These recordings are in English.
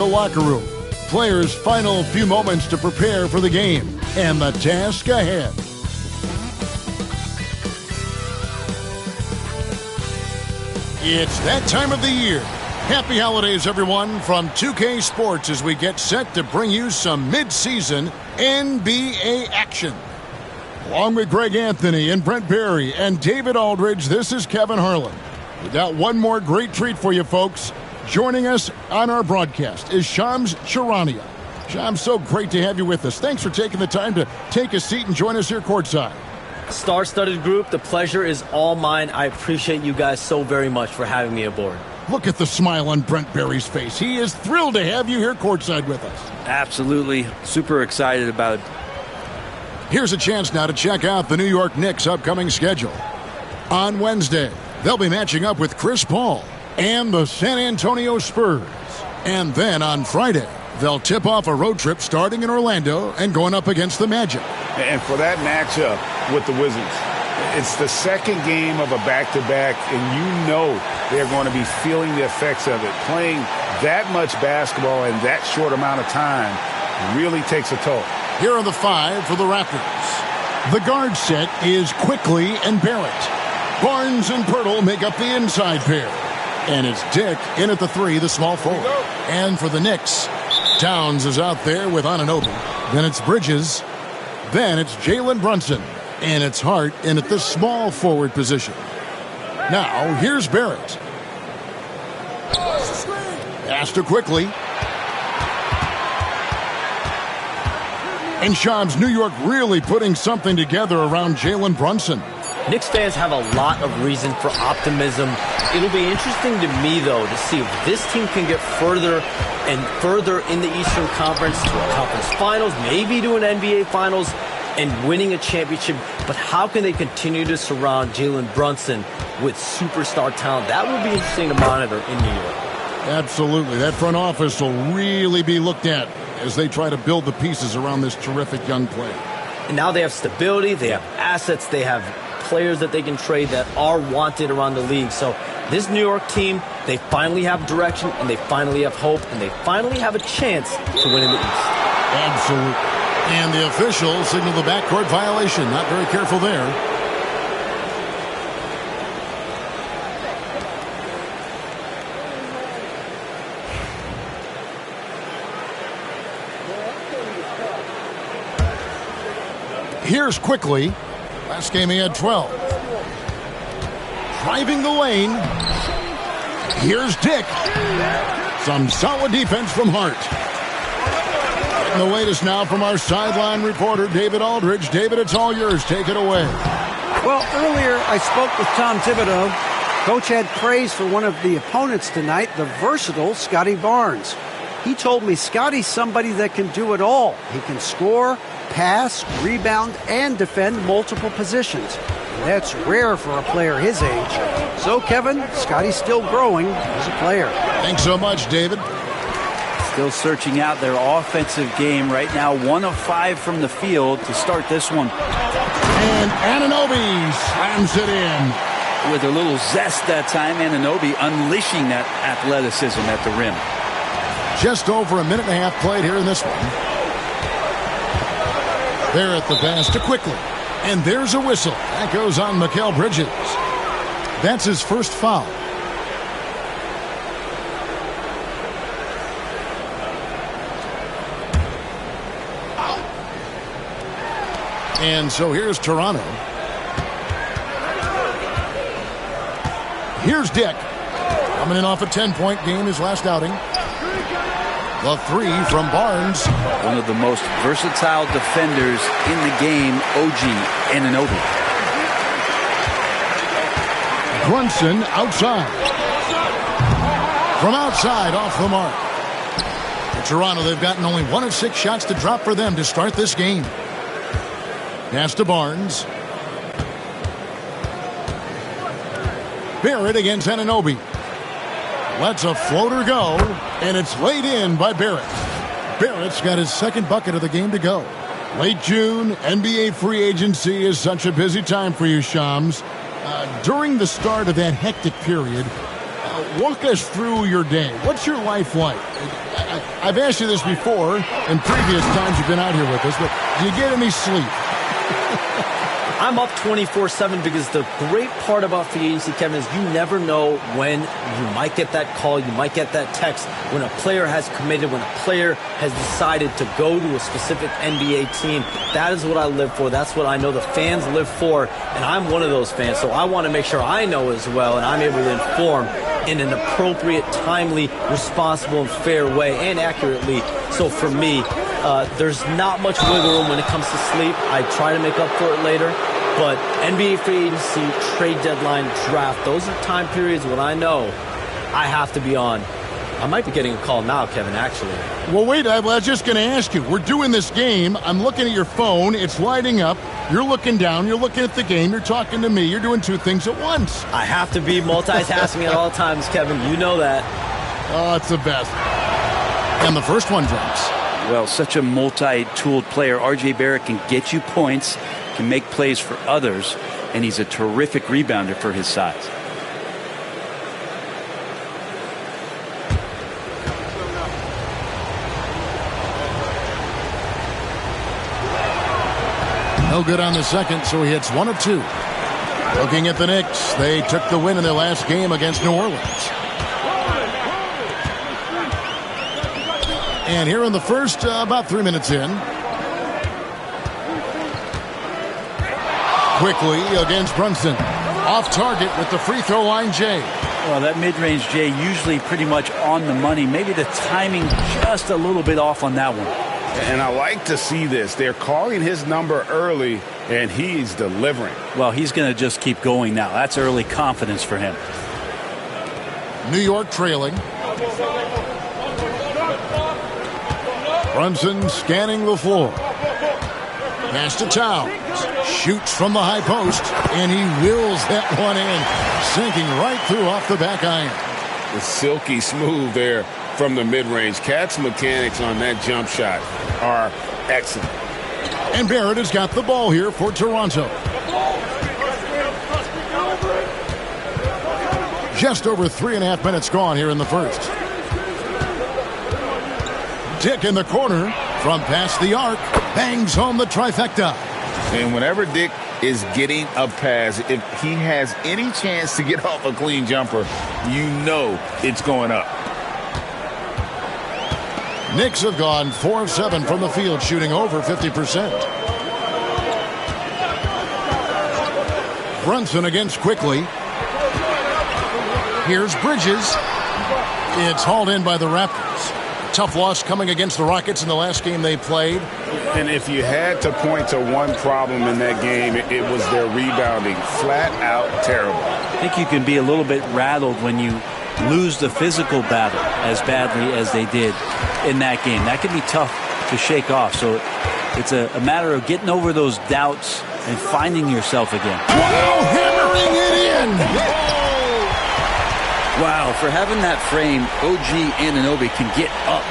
The locker room. Players' final few moments to prepare for the game and the task ahead. It's that time of the year. Happy holidays, everyone, from 2K Sports as we get set to bring you some mid-season NBA action. Along with Greg Anthony and Brent Barry and David Aldridge, this is Kevin Harlan. We got one more great treat for you, folks. Joining us on our broadcast is Shams Charania. Shams, so great to have you with us. Thanks for taking the time to take a seat and join us here courtside. Star-studded group, the pleasure is all mine. I appreciate you guys so very much for having me aboard. Look at the smile on Brent Barry's face. He is thrilled to have you here courtside with us. Absolutely. Super excited about it. Here's a chance now to check out the New York Knicks' upcoming schedule. On Wednesday, they'll be matching up with Chris Paul and the San Antonio Spurs. And then on Friday, they'll tip off a road trip starting in Orlando and going up against the Magic. And for that matchup with the Wizards, it's the second game of a back-to-back, and you know they're going to be feeling the effects of it. Playing that much basketball in that short amount of time really takes a toll. Here are the five for the Raptors. The guard set is Quickly and Barrett. Barnes and Pirtle make up the inside pair. And it's Dick in at the three, the small forward. And for the Knicks, Towns is out there with Anunoby. Then it's Bridges. Then it's Jalen Brunson. And it's Hart in at the small forward position. Now, here's Barrett. Pass to Quickly. And Shams, New York really putting something together around Jalen Brunson. Knicks fans have a lot of reason for optimism. It'll be interesting to me, though, to see if this team can get further and further in the Eastern Conference to a conference finals, maybe to an NBA finals, and winning a championship. But how can they continue to surround Jalen Brunson with superstar talent? That will be interesting to monitor in New York. Absolutely. That front office will really be looked at as they try to build the pieces around this terrific young player. And now they have stability, they have assets, they have players that they can trade that are wanted around the league. So this New York team, they finally have direction, and they finally have hope, and they finally have a chance to win in the East. Absolutely. And the officials signal the backcourt violation. Not very careful there. Here's Quickly. Last game he had 12. Driving the lane. Here's Dick. Some solid defense from Hart. Getting the latest now from our sideline reporter, David Aldridge. David, it's all yours. Take it away. Well, earlier I spoke with Tom Thibodeau. Coach had praise for one of the opponents tonight, the versatile Scotty Barnes. He told me Scotty's somebody that can do it all. He can score, pass, rebound, and defend multiple positions. And that's rare for a player his age. So, Kevin, Scotty's still growing as a player. Thanks so much, David. Still searching out their offensive game right now. 1 of 5 from the field to start this one. And Anunoby slams it in. With a little zest that time, Anunoby unleashing that athleticism at the rim. Just over a minute and a half played here in this one. Barrett the pass to Quickly. And there's a whistle. That goes on Mikal Bridges. That's his first foul. And so here's Toronto. Here's Dick. Coming in off a 10-point game his last outing. The three from Barnes. One of the most versatile defenders in the game, OG Anunoby. Brunson outside. From outside, off the mark. For Toronto, they've gotten only 1 of 6 shots to drop for them to start this game. Pass to Barnes. Barrett against Anunoby. Lets a floater go, and it's laid in by Barrett. Barrett's got his second bucket of the game to go. Late June, NBA free agency is such a busy time for you, Shams. During the start of that hectic period, walk us through your day. What's your life like? I've asked you this before in previous times you've been out here with us, but do you get any sleep? I'm up 24/7 because the great part about free agency, Kevin, is you never know when you might get that call, you might get that text, when a player has committed, when a player has decided to go to a specific NBA team. That is what I live for. That's what I know the fans live for, and I'm one of those fans, so I want to make sure I know as well, and I'm able to inform in an appropriate, timely, responsible, and fair way, and accurately. So for me, there's not much wiggle room when it comes to sleep. I try to make up for it later. But NBA free agency, trade deadline, draft, those are time periods when I know I have to be on. I might be getting a call now, Kevin, actually. Well, wait, I was just going to ask you. We're doing this game. I'm looking at your phone. It's lighting up. You're looking down. You're looking at the game. You're talking to me. You're doing two things at once. I have to be multitasking at all times, Kevin. You know that. Oh, it's the best. And the first one drops. Well, such a multi-tooled player. R.J. Barrett can get you points, can make plays for others, and he's a terrific rebounder for his size. No good on the second, so he hits 1 of 2. Looking at the Knicks, they took the win in their last game against New Orleans. And here in the first, about 3 minutes in. Quickly against Brunson. Off target with the free throw line, Jay. Well, that mid-range Jay usually pretty much on the money. Maybe the timing just a little bit off on that one. And I like to see this. They're calling his number early, and he's delivering. Well, he's going to just keep going now. That's early confidence for him. New York trailing. Brunson scanning the floor. Pass to Towns. Shoots from the high post, and he wills that one in, sinking right through off the back iron. It's silky smooth there from the mid-range. Cat's mechanics on that jump shot are excellent. And Barrett has got the ball here for Toronto. Just over 3.5 minutes gone here in the first. Dick in the corner from past the arc. Bangs home the trifecta. And whenever Dick is getting a pass, if he has any chance to get off a clean jumper, you know it's going up. Knicks have gone 4 of 7 from the field, shooting over 50%. Brunson against Quickly. Here's Bridges. It's hauled in by the Raptors. Tough loss coming against the Rockets in the last game they played. And if you had to point to one problem in that game, it was their rebounding. Flat out terrible. I think you can be a little bit rattled when you lose the physical battle as badly as they did in that game. That can be tough to shake off. So it's a matter of getting over those doubts and finding yourself again. Wow, hammering it in! Wow, for having that frame, OG Anunoby can get up.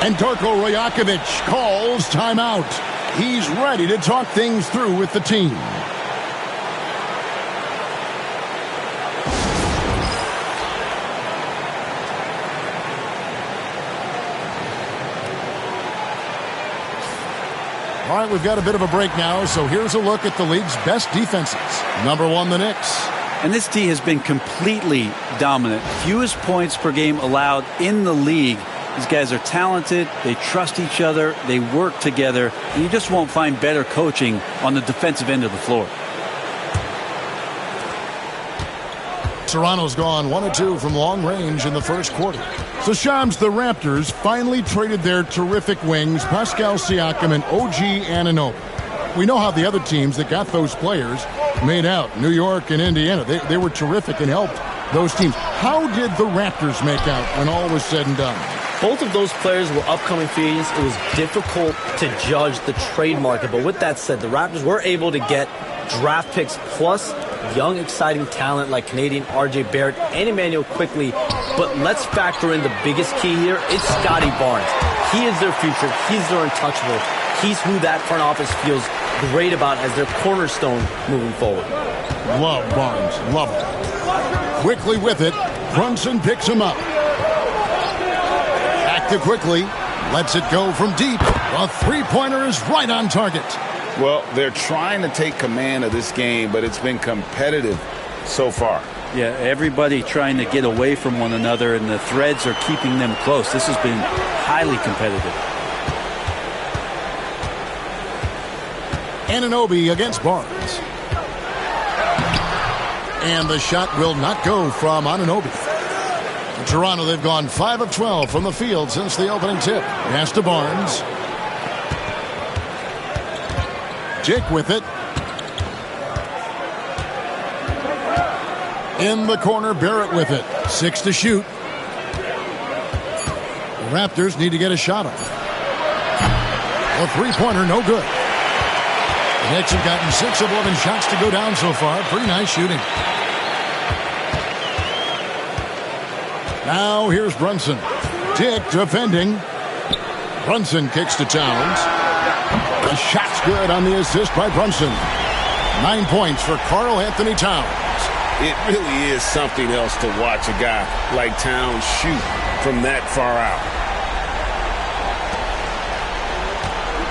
And Darko Rajakovic calls timeout. He's ready to talk things through with the team. All right, we've got a bit of a break now, so here's a look at the league's best defenses. Number 1, the Knicks. And this team has been completely dominant. Fewest points per game allowed in the league. These guys are talented. They trust each other. They work together. And you just won't find better coaching on the defensive end of the floor. Toronto's gone 1 of 2 from long range in the first quarter. So, Shams, the Raptors finally traded their terrific wings, Pascal Siakam and OG Anunoby. We know how the other teams that got those players made out. New York and Indiana, they were terrific and helped those teams. How did the Raptors make out when all was said and done? Both of those players were upcoming free agents. It was difficult to judge the trade market. But with that said, the Raptors were able to get draft picks plus young, exciting talent like Canadian R.J. Barrett and Emmanuel Quickly. But let's factor in the biggest key here. It's Scotty Barnes. He is their future. He's their untouchable. He's who that front office feels great about as their cornerstone moving forward. Love Barnes. Love it. Quickly with it. Brunson picks him up. Back to quickly. Lets it go from deep. A three-pointer is right on target. Well, they're trying to take command of this game, but it's been competitive so far. Yeah, everybody trying to get away from one another, and the threads are keeping them close. This has been highly competitive. Anunoby against Barnes. And the shot will not go from Anunoby. In Toronto, they've gone 5 of 12 from the field since the opening tip. Pass to Barnes. Dick with it. In the corner, Barrett with it. 6 to shoot. The Raptors need to get a shot off. A three-pointer, no good. The Knicks have gotten 6 of 11 shots to go down so far. Pretty nice shooting. Now here's Brunson. Dick defending. Brunson kicks to Towns. The shot's good on the assist by Brunson. 9 points for Karl Anthony Towns. It really is something else to watch a guy like Towns shoot from that far out.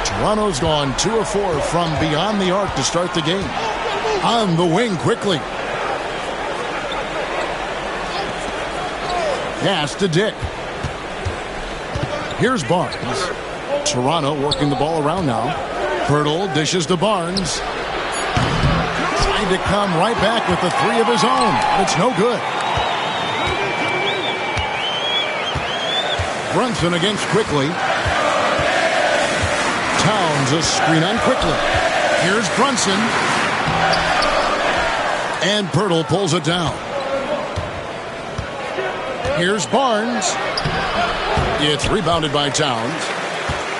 Toronto's gone 2 of 4 from beyond the arc to start the game. On the wing quickly. Pass to Dick. Here's Barnes. Toronto working the ball around now. Pirtle dishes to Barnes. Trying to come right back with the 3 of his own. But it's no good. Brunson against quickly. Towns a screen on quickly. Here's Brunson. And Pirtle pulls it down. Here's Barnes. It's rebounded by Towns.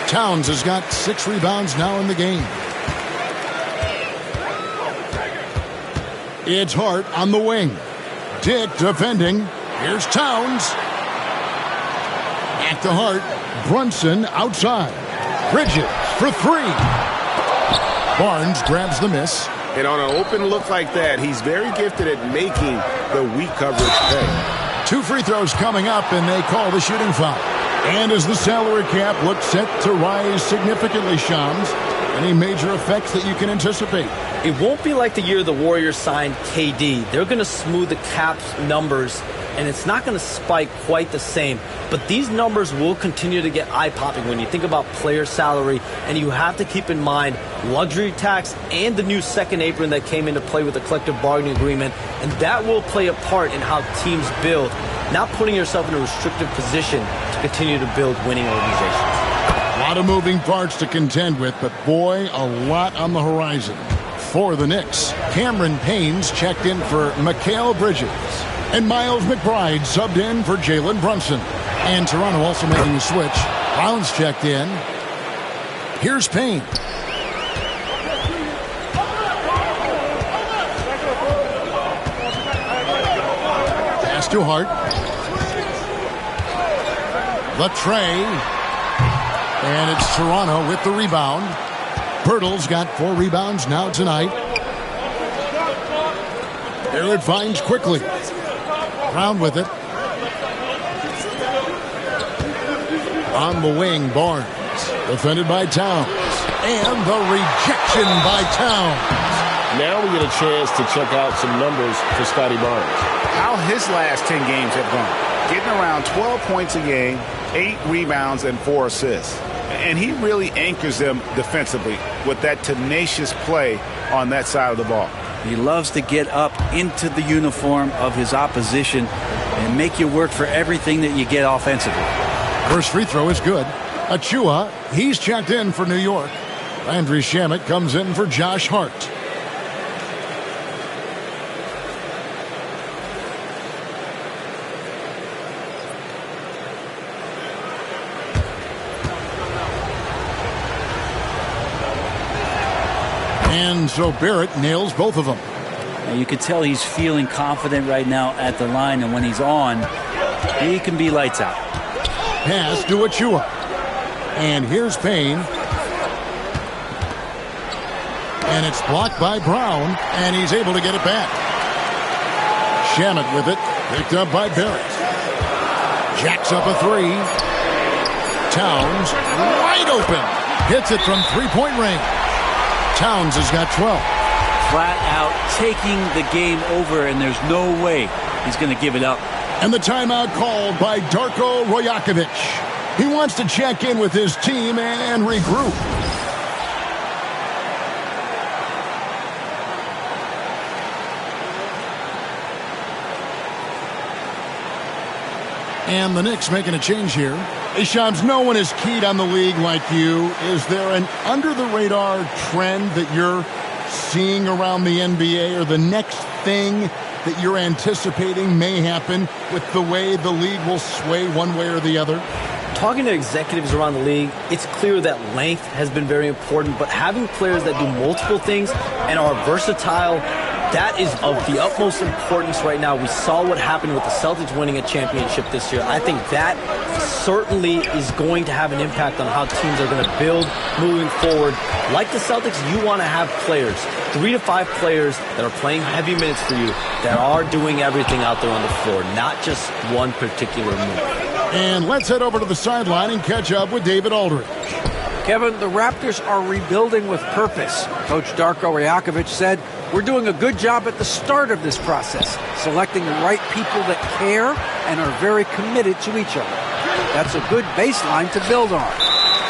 Towns has got 6 rebounds now in the game. It's Hart on the wing. Dick defending. Here's Towns. Back to Hart. Brunson outside. Bridges for 3. Barnes grabs the miss. And on an open look like that, he's very gifted at making the weak coverage pay. 2 free throws coming up, and they call the shooting foul. And as the salary cap looks set to rise significantly, Shams, any major effects that you can anticipate? It won't be like the year the Warriors signed KD. They're going to smooth the cap's numbers, and it's not going to spike quite the same. But these numbers will continue to get eye-popping when you think about player salary, and you have to keep in mind luxury tax and the new second apron that came into play with the collective bargaining agreement, and that will play a part in how teams build, not putting yourself in a restrictive position to continue to build winning organizations. A lot of moving parts to contend with, but boy, a lot on the horizon. For the Knicks, Cameron Payne's checked in for Mikal Bridges. And Miles McBride subbed in for Jalen Brunson. And Toronto also making a switch. Brown's checked in. Here's Payne. Pass to Hart. The tray. And it's Toronto with the rebound. Pirtle's got 4 rebounds now tonight. There it finds quickly. Brown with it. On the wing, Barnes. Defended by Towns. And the rejection by Towns. Now we get a chance to check out some numbers for Scotty Barnes. How his last 10 games have gone. Getting around 12 points a game, 8 rebounds, and 4 assists. And he really anchors them defensively with that tenacious play on that side of the ball. He loves to get up into the uniform of his opposition and make you work for everything that you get offensively. First free throw is good. Achua, he's checked in for New York. Landry Shamet comes in for Josh Hart. And so Barrett nails both of them. You can tell he's feeling confident right now at the line, and when he's on, he can be lights out. Pass to Achua. And here's Payne. And it's blocked by Brown, and he's able to get it back. Shamet with it. Picked up by Barrett. Jacks up a three. Towns wide open. Hits it from three-point range. Towns has got 12. Flat out taking the game over, and there's no way he's going to give it up. And the timeout called by Darko Rajakovic. He wants to check in with his team and regroup. And the Knicks making a change here. Hey, Shams, no one is keyed on the league like you. Is there an under-the-radar trend that you're seeing around the NBA, or the next thing that you're anticipating may happen with the way the league will sway one way or the other? Talking to executives around the league, it's clear that length has been very important, but having players that do multiple things and are versatile, that is of the utmost importance right now. We saw what happened with the Celtics winning a championship this year. I think that certainly is going to have an impact on how teams are going to build moving forward. Like the Celtics, you want to have players, 3 to 5 players that are playing heavy minutes for you, that are doing everything out there on the floor, not just one particular move. And let's head over to the sideline and catch up with David Aldridge. Kevin, the Raptors are rebuilding with purpose. Coach Darko Rajakovic said, "We're doing a good job at the start of this process, selecting the right people that care and are very committed to each other. That's a good baseline to build on."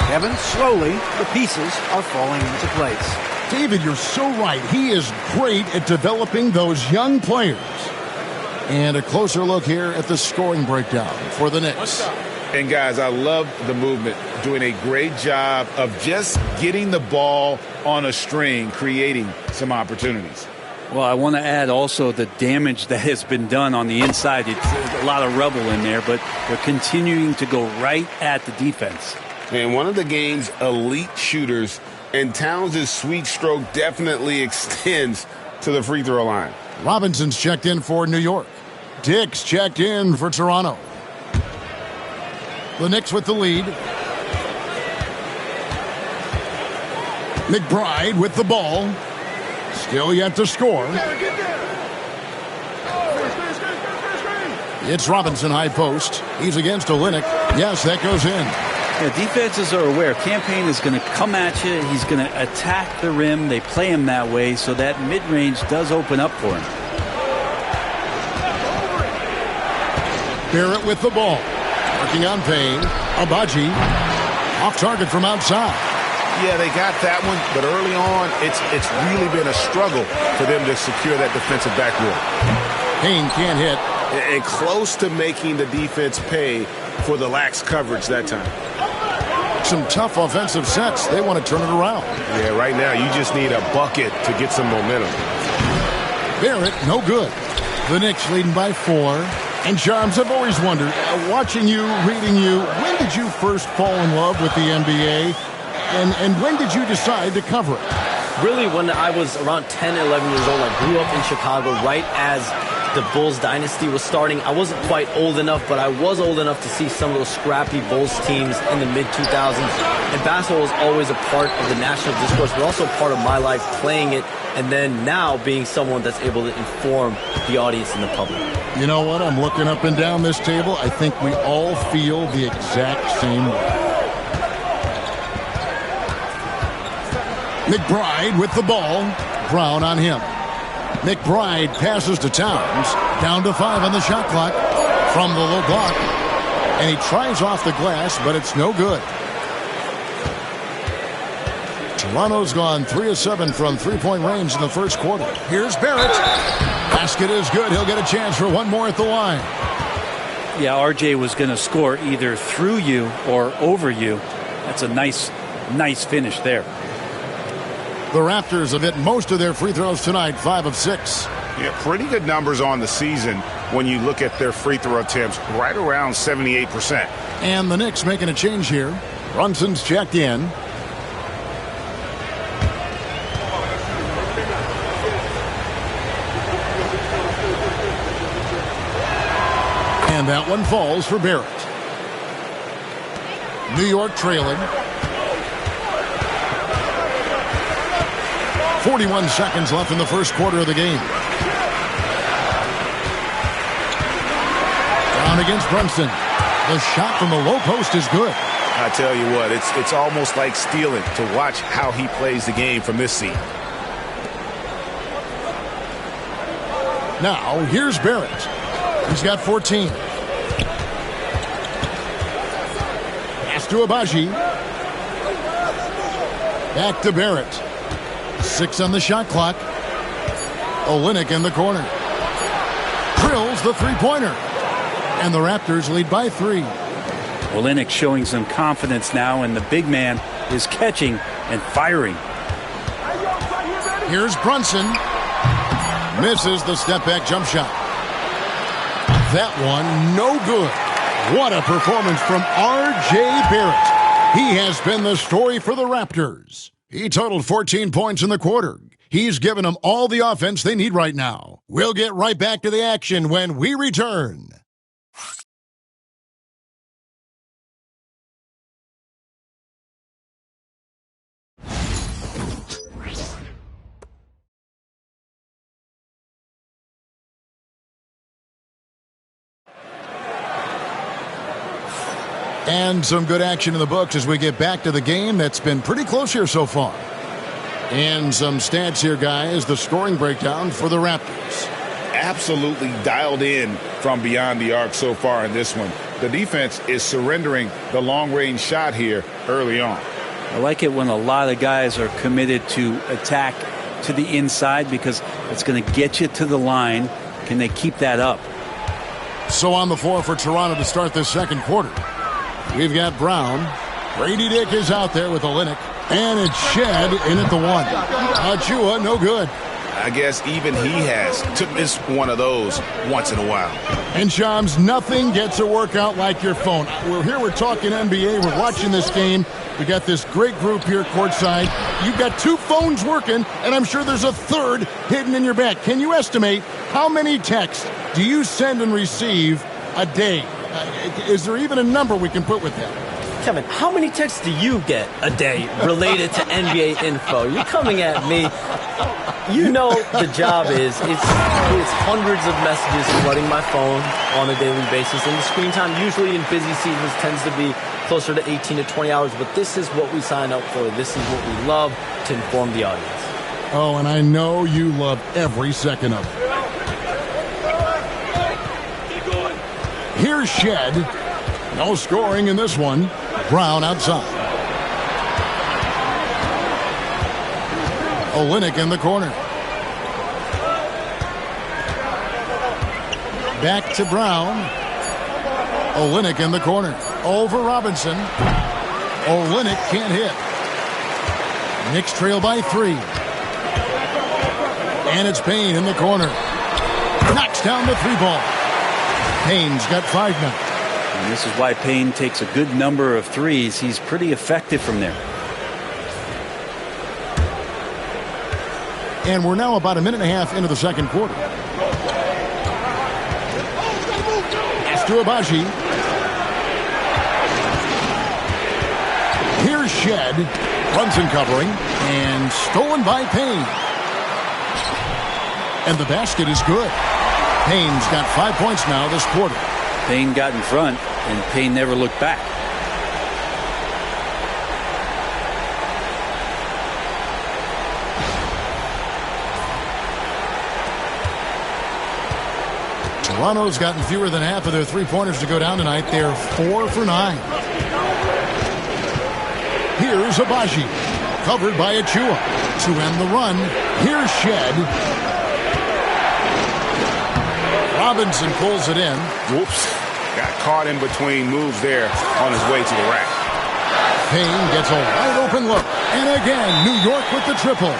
Kevin, slowly, the pieces are falling into place. David, you're so right. He is great at developing those young players. And a closer look here at the scoring breakdown for the Knicks. And, guys, I love the movement, doing a great job of just getting the ball on a string, creating some opportunities. Well, I want to add also the damage that has been done on the inside. It's a lot of rubble in there, but they're continuing to go right at the defense. And one of the game's elite shooters, and Towns' sweet stroke definitely extends to the free throw line. Robinson's checked in for New York. Dick's checked in for Toronto. The Knicks with the lead. McBride with the ball. Still yet to score. It's Robinson high post. He's against Olynyk. Yes, that goes in. Yeah, defenses are aware. Campaign is going to come at you. He's going to attack the rim. They play him that way, so that mid-range does open up for him. Barrett with the ball. Working on Payne. Abaji. Off target from outside. Yeah, they got that one, but early on, it's really been a struggle for them to secure that defensive backboard. Payne can't hit. And close to making the defense pay for the lax coverage that time. Some tough offensive sets. They want to turn it around. Yeah, right now, you just need a bucket to get some momentum. Barrett, no good. The Knicks leading by 4. And, Charms, I've always wondered, watching you, reading you, when did you first fall in love with the NBA? And when did you decide to cover it? Really, when I was around 10, 11 years old, I grew up in Chicago right as the Bulls dynasty was starting. I wasn't quite old enough, but I was old enough to see some of those scrappy Bulls teams in the mid-2000s. And basketball was always a part of the national discourse, but also part of my life playing it, and then now being someone that's able to inform the audience and the public. You know what? I'm looking up and down this table. I think we all feel the exact same way. McBride with the ball. Brown on him. McBride passes to Towns. Down to 5 on the shot clock from the low block. And he tries off the glass, but it's no good. Toronto's gone 3 of 7 from three-point range in the first quarter. Here's Barrett. Basket is good. He'll get a chance for one more at the line. Yeah, RJ was going to score either through you or over you. That's a nice finish there. The Raptors have hit most of their free throws tonight, 5 of 6. Yeah, pretty good numbers on the season when you look at their free throw attempts, right around 78%. And the Knicks making a change here. Brunson's checked in. And that one falls for Barrett. New York trailing. 41 seconds left in the first quarter of the game. Brown against Brunson. The shot from the low post is good. I tell you what, it's almost like stealing to watch how he plays the game from this seat. Now, here's Barrett. He's got 14. Pass to Abaji. Back to Barrett. 6 on the shot clock. Olynyk in the corner. Drills the three-pointer. And the Raptors lead by 3. Olynyk showing some confidence now, and the big man is catching and firing. Here's Brunson. Misses the step-back jump shot. That one, no good. What a performance from R.J. Barrett. He has been the story for the Raptors. He totaled 14 points in the quarter. He's given them all the offense they need right now. We'll get right back to the action when we return. And some good action in the books as we get back to the game that's been pretty close here so far. And some stats here, guys. The scoring breakdown for the Raptors. Absolutely dialed in from beyond the arc so far in this one. The defense is surrendering the long-range shot here early on. I like it when a lot of guys are committed to attack to the inside because it's going to get you to the line. Can they keep that up? So on the floor for Toronto to start this second quarter. We've got Brown. Brady Dick is out there with Olynyk. And it's Shed in at the 1. Achua, no good. I guess even he has to miss one of those once in a while. And Shams, nothing gets a workout like your phone. We're talking NBA. We're watching this game. We got this great group here courtside. You've got 2 phones working, and I'm sure there's a third hidden in your bag. Can you estimate how many texts do you send and receive a day? Is there even a number we can put with that? Kevin, how many texts do you get a day related to NBA info? You're coming at me. You know the job is, it's hundreds of messages flooding my phone on a daily basis. And the screen time usually in busy seasons tends to be closer to 18 to 20 hours. But this is what we sign up for. This is what we love to inform the audience. Oh, and I know you love every second of it. Here's Shed. No scoring in this one. Brown outside. Olynyk in the corner. Back to Brown. Olynyk in the corner. Over Robinson. Olynyk can't hit. Knicks trail by 3. And it's Payne in the corner. Knocks down the 3-ball. Payne's got 5 now. And this is why Payne takes a good number of threes. He's pretty effective from there. And we're now about a minute and a half into the second quarter. Pass to Abaji. Here's Shed. Brunson covering. And stolen by Payne. And the basket is good. Payne's got 5 points now this quarter. Payne got in front, and Payne never looked back. Toronto's gotten fewer than half of their three-pointers to go down tonight. They're 4 for 9. Here's Abaji, covered by Achua. To end the run, here's Shed. Robinson pulls it in. Whoops. Got caught in between moves there on his way to the rack. Payne gets a wide open look. And again, New York with the triple.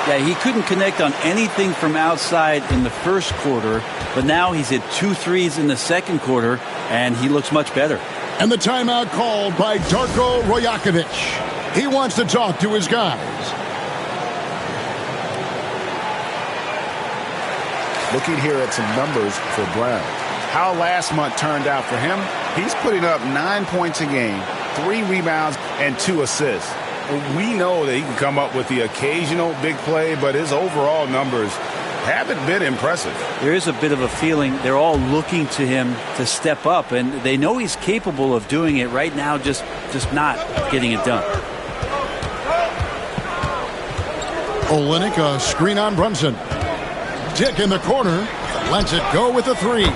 Yeah, he couldn't connect on anything from outside in the first quarter, but now he's hit 2 threes in the second quarter, and he looks much better. And the timeout called by Darko Rajakovic. He wants to talk to his guys. Looking here at some numbers for Brown. How last month turned out for him, he's putting up 9 points a game, 3 rebounds, and 2 assists. We know that he can come up with the occasional big play, but his overall numbers haven't been impressive. There is a bit of a feeling they're all looking to him to step up, and they know he's capable of doing it right now, just not getting it done. Olynyk, a screen on Brunson. Dick in the corner, lets it go with a three.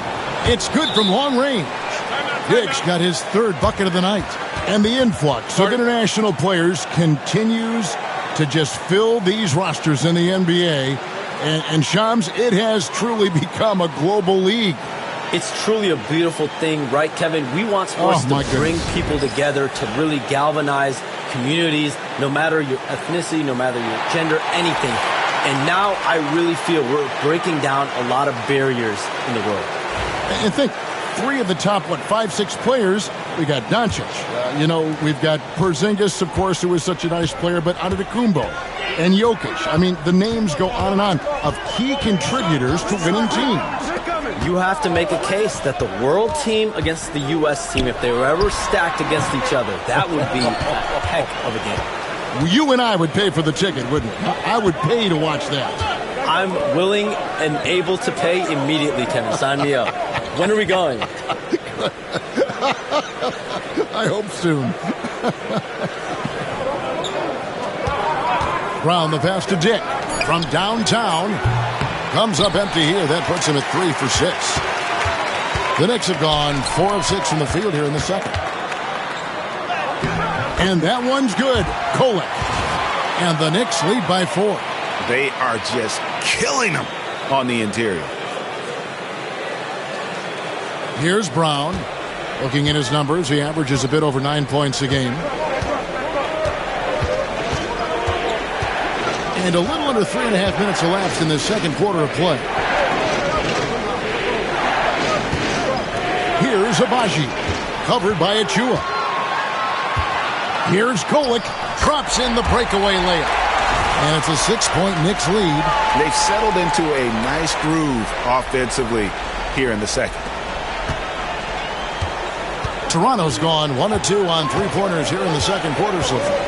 It's good from long range. Dick's got his third bucket of the night. And the influx of international players continues to just fill these rosters in the NBA. And Shams, it has truly become a global league. It's truly a beautiful thing, right, Kevin? We want sports to bring people together, to really galvanize communities, no matter your ethnicity, no matter your gender, anything. And now I really feel we're breaking down a lot of barriers in the world. And think, three of the top, 5-6 players, we got Doncic. We've got Porzingis, of course, who is such a nice player, but Antetokounmpo and Jokic. I mean, the names go on and on of key contributors to winning teams. You have to make a case that the world team against the U.S. team, if they were ever stacked against each other, that would be a heck of a game. You and I would pay for the ticket, wouldn't we? I would pay to watch that. I'm willing and able to pay immediately, Kevin. Sign me up. When are we going? I hope soon. Brown, the pass to Dick from downtown. Comes up empty here. That puts him at 3 for 6. The Knicks have gone 4 of 6 from the field here in the second. And that one's good. Kolek. And the Knicks lead by 4. They are just killing them on the interior. Here's Brown. Looking at his numbers, he averages a bit over 9 points a game. And a little under 3.5 minutes elapsed in the second quarter of play. Here's Abaji, covered by Achua. Here's Kolek, drops in the breakaway layup. And it's a 6-point Knicks lead. They've settled into a nice groove offensively here in the second. Toronto's gone 1 of 2 on 3-pointers here in the second quarter so far.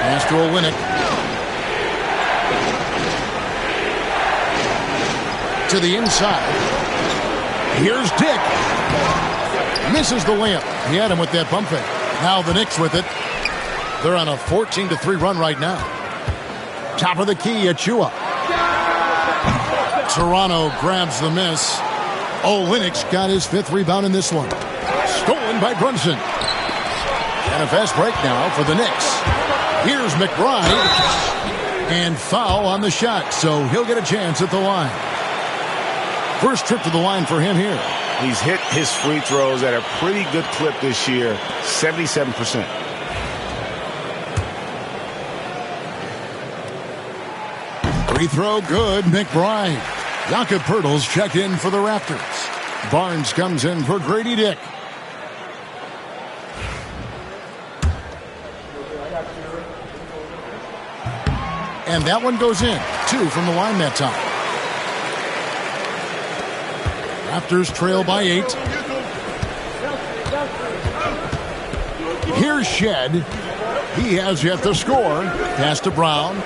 Pass to Olynyk. To the inside. Here's Dick. Misses the layup. He had him with that pump fake. Now the Knicks with it. They're on a 14-3 run right now. Top of the key, Achua. Toronto grabs the miss. Olynyk's got his 5th rebound in this one. Stolen by Brunson. And a fast break now for the Knicks. Here's McBride. And foul on the shot, so he'll get a chance at the line. First trip to the line for him here. He's hit his free throws at a pretty good clip this year, 77%. Free throw good, McBride. Jakob Poeltl's checked in for the Raptors. Barnes comes in for Grady Dick. And that one goes in. 2 from the line that time. Raptors trail by 8. Here's Shed. He has yet to score. Pass to Brown.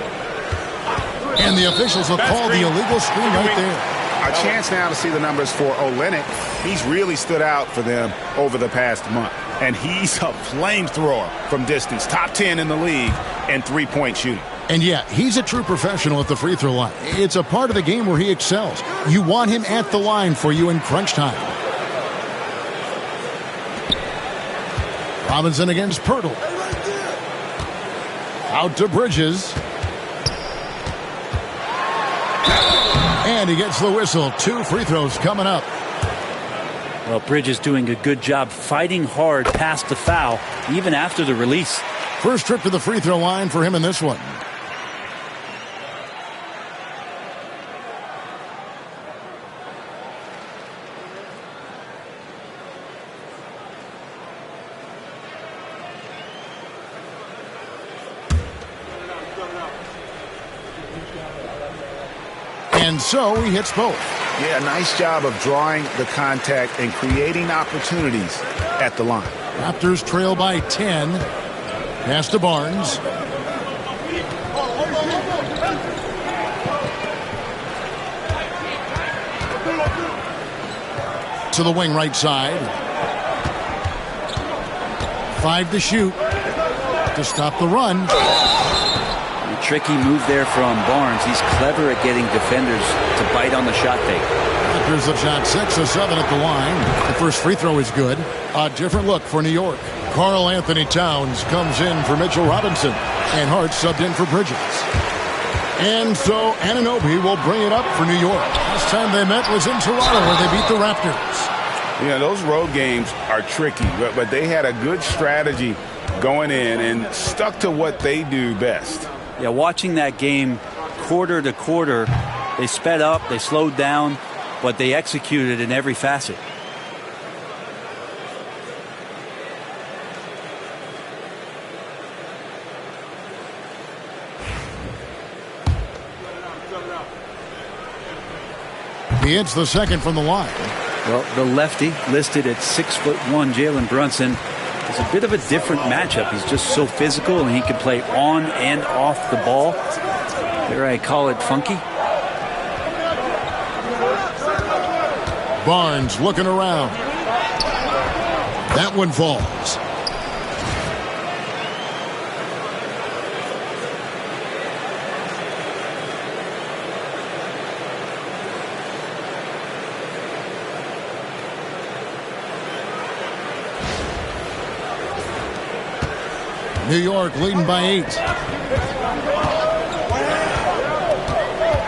And the officials will call the illegal screen right there. A chance now to see the numbers for Olynyk. He's really stood out for them over the past month. And he's a flamethrower from distance. Top 10 in the league in three-point shooting. And yeah, he's a true professional at the free throw line. It's a part of the game where he excels. You want him at the line for you in crunch time. Robinson against Poeltl. Out to Bridges. And he gets the whistle. 2 free throws coming up. Well, Bridges doing a good job fighting hard past the foul, even after the release. First trip to the free throw line for him in this one. And so he hits both. Yeah, nice job of drawing the contact and creating opportunities at the line. Raptors trail by 10. Pass to Barnes. To the wing right side. 5 to shoot to stop the run. A tricky move there from Barnes. He's clever at getting defenders to bite on the shot fake. Raptors have shot 6 of 7 at the line. The first free throw is good. A different look for New York. Karl Anthony Towns comes in for Mitchell Robinson, and Hart subbed in for Bridges. And so Anunoby will bring it up for New York. Last time they met was in Toronto, where they beat the Raptors. Yeah, those road games are tricky, but they had a good strategy going in and stuck to what they do best. Yeah, watching that game quarter to quarter, they sped up, they slowed down, but they executed in every facet. He hits the second from the line. Well, the lefty, listed at 6'1", Jalen Brunson, is a bit of a different matchup. He's just so physical, and he can play on and off the ball. There I call it funky. Barnes looking around. That one falls. New York leading by 8.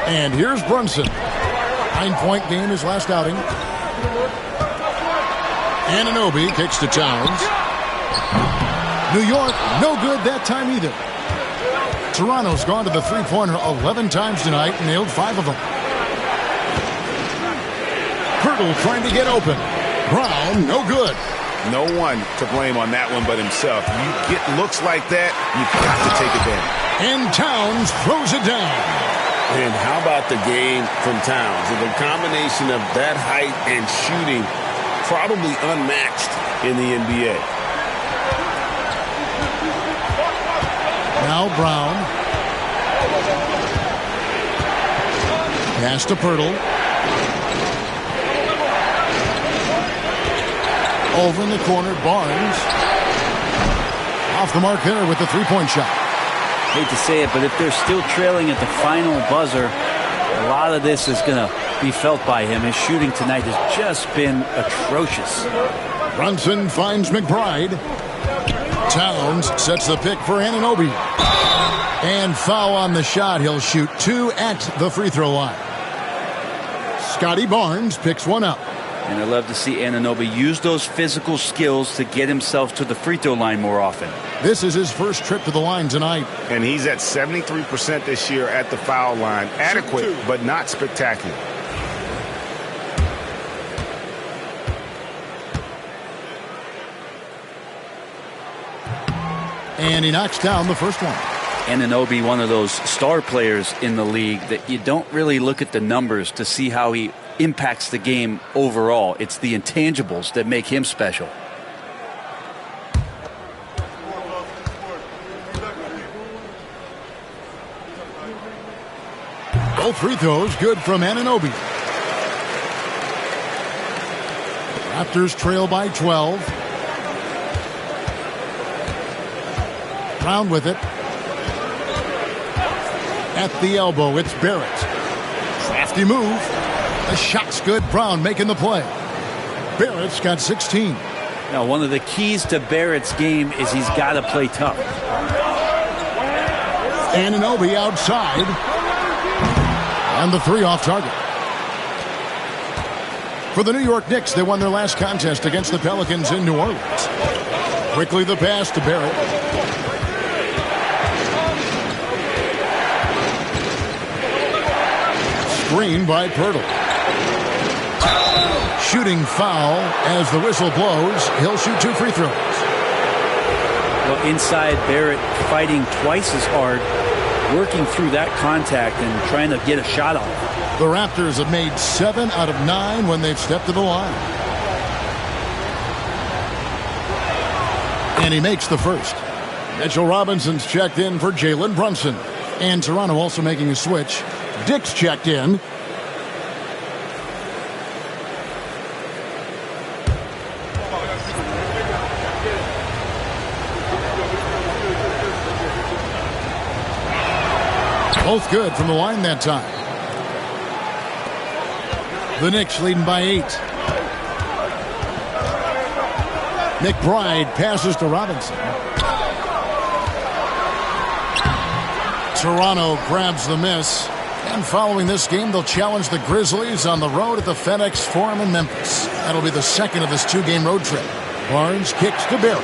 And here's Brunson. 9-point game his last outing. Anunoby kicks to Towns. New York, no good that time either. Toronto's gone to the three-pointer 11 times tonight, nailed 5 of them. Hurdle trying to get open. Brown, no good. No one to blame on that one but himself. You get looks like that, you've got to take advantage. And Towns throws it down. And how about the game from Towns? The combination of that height and shooting, probably unmatched in the NBA. Now Brown. Pass to Pirtle. Over in the corner, Barnes. Off the mark there with the three-point shot. Hate to say it, but if they're still trailing at the final buzzer, a lot of this is going to be felt by him. His shooting tonight has just been atrocious. Brunson finds McBride. Towns sets the pick for Anunoby. And foul on the shot. He'll shoot 2 at the free throw line. Scotty Barnes picks one up. And I love to see Anunoby use those physical skills to get himself to the free throw line more often. This is his first trip to the line tonight. And he's at 73% this year at the foul line. Adequate, but not spectacular. And he knocks down the first one. Anunoby, one of those star players in the league that you don't really look at the numbers to see how he impacts the game overall. It's the intangibles that make him special. Both free throws good from Anunoby. Raptors trail by 12. Brown with it. At the elbow, it's Barrett. Crafty move. The shot's good. Brown making the play. Barrett's got 16. Now, one of the keys to Barrett's game is he's got to play tough. Anunoby outside. And the three off target. For the New York Knicks, they won their last contest against the Pelicans in New Orleans. Quickly the pass to Barrett. Screen by Pirtle. Shooting foul as the whistle blows. He'll shoot 2 free throws. Well, inside, Barrett fighting twice as hard, working through that contact and trying to get a shot off. The Raptors have made 7 out of 9 when they've stepped to the line. And he makes the first. Mitchell Robinson's checked in for Jalen Brunson. And Toronto also making a switch. Dick's checked in. Both good from the line that time. The Knicks leading by 8. McBride passes to Robinson. Toronto grabs the miss. And following this game, they'll challenge the Grizzlies on the road at the FedEx Forum in Memphis. That'll be the second of this 2-game road trip. Barnes kicks to Barrett.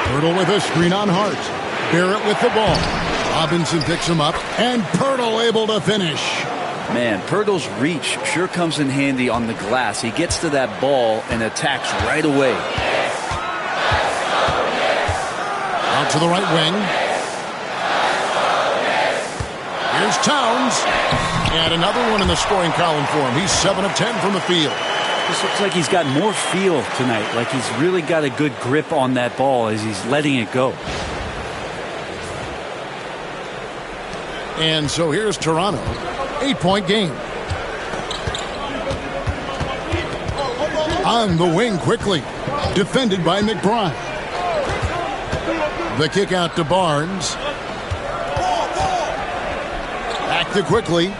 Pirtle with a screen on Hart. Barrett with the ball. Robinson picks him up, and Pirtle able to finish. Man, Pirtle's reach sure comes in handy on the glass. He gets to that ball and attacks right away. Out to the right wing. Here's Towns. And another one in the scoring column for him. He's 7 of 10 from the field. This looks like he's got more feel tonight, like he's really got a good grip on that ball as he's letting it go. And so here's Toronto. 8-point game. On the wing quickly. Defended by McBride. The kick out to Barnes. Back to quickly.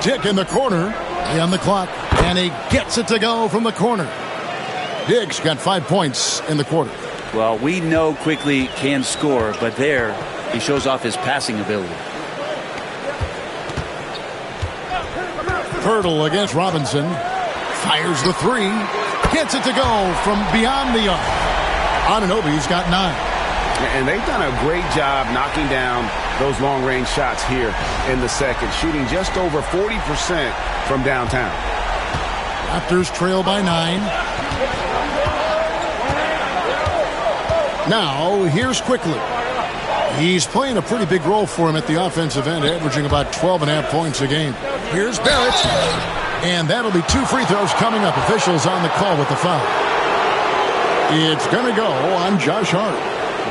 Dick in the corner. On the clock, and he gets it to go from the corner. Diggs got 5 points in the quarter. Well, we know Quickly can score, but there he shows off his passing ability. Pirtle against Robinson. Fires the 3. Gets it to go from beyond the arc. Anunoby's got 9. And they've done a great job knocking down those long-range shots here in the second, shooting just over 40% from downtown. Raptors trail by 9. Now, here's Quickly. He's playing a pretty big role for him at the offensive end, averaging about 12.5 points a game. Here's Barrett. And that'll be 2 free throws coming up. Officials on the call with the foul. It's going to go on Josh Hart.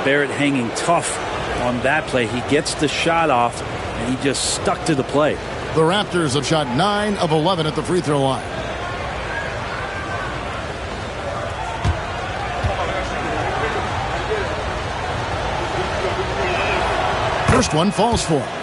Barrett hanging tough on that play. He gets the shot off, and he just stuck to the play. The Raptors have shot 9 of 11 at the free throw line. First one falls for him.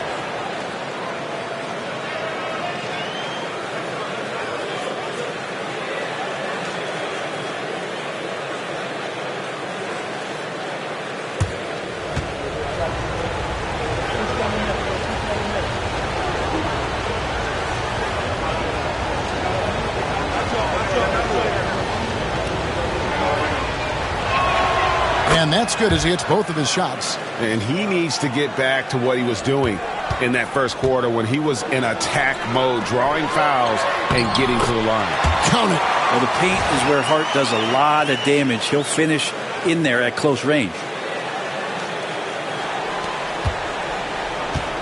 And that's good as he hits both of his shots. And he needs to get back to what he was doing in that first quarter when he was in attack mode, drawing fouls and getting to the line. Count it. Well, the paint is where Hart does a lot of damage. He'll finish in there at close range.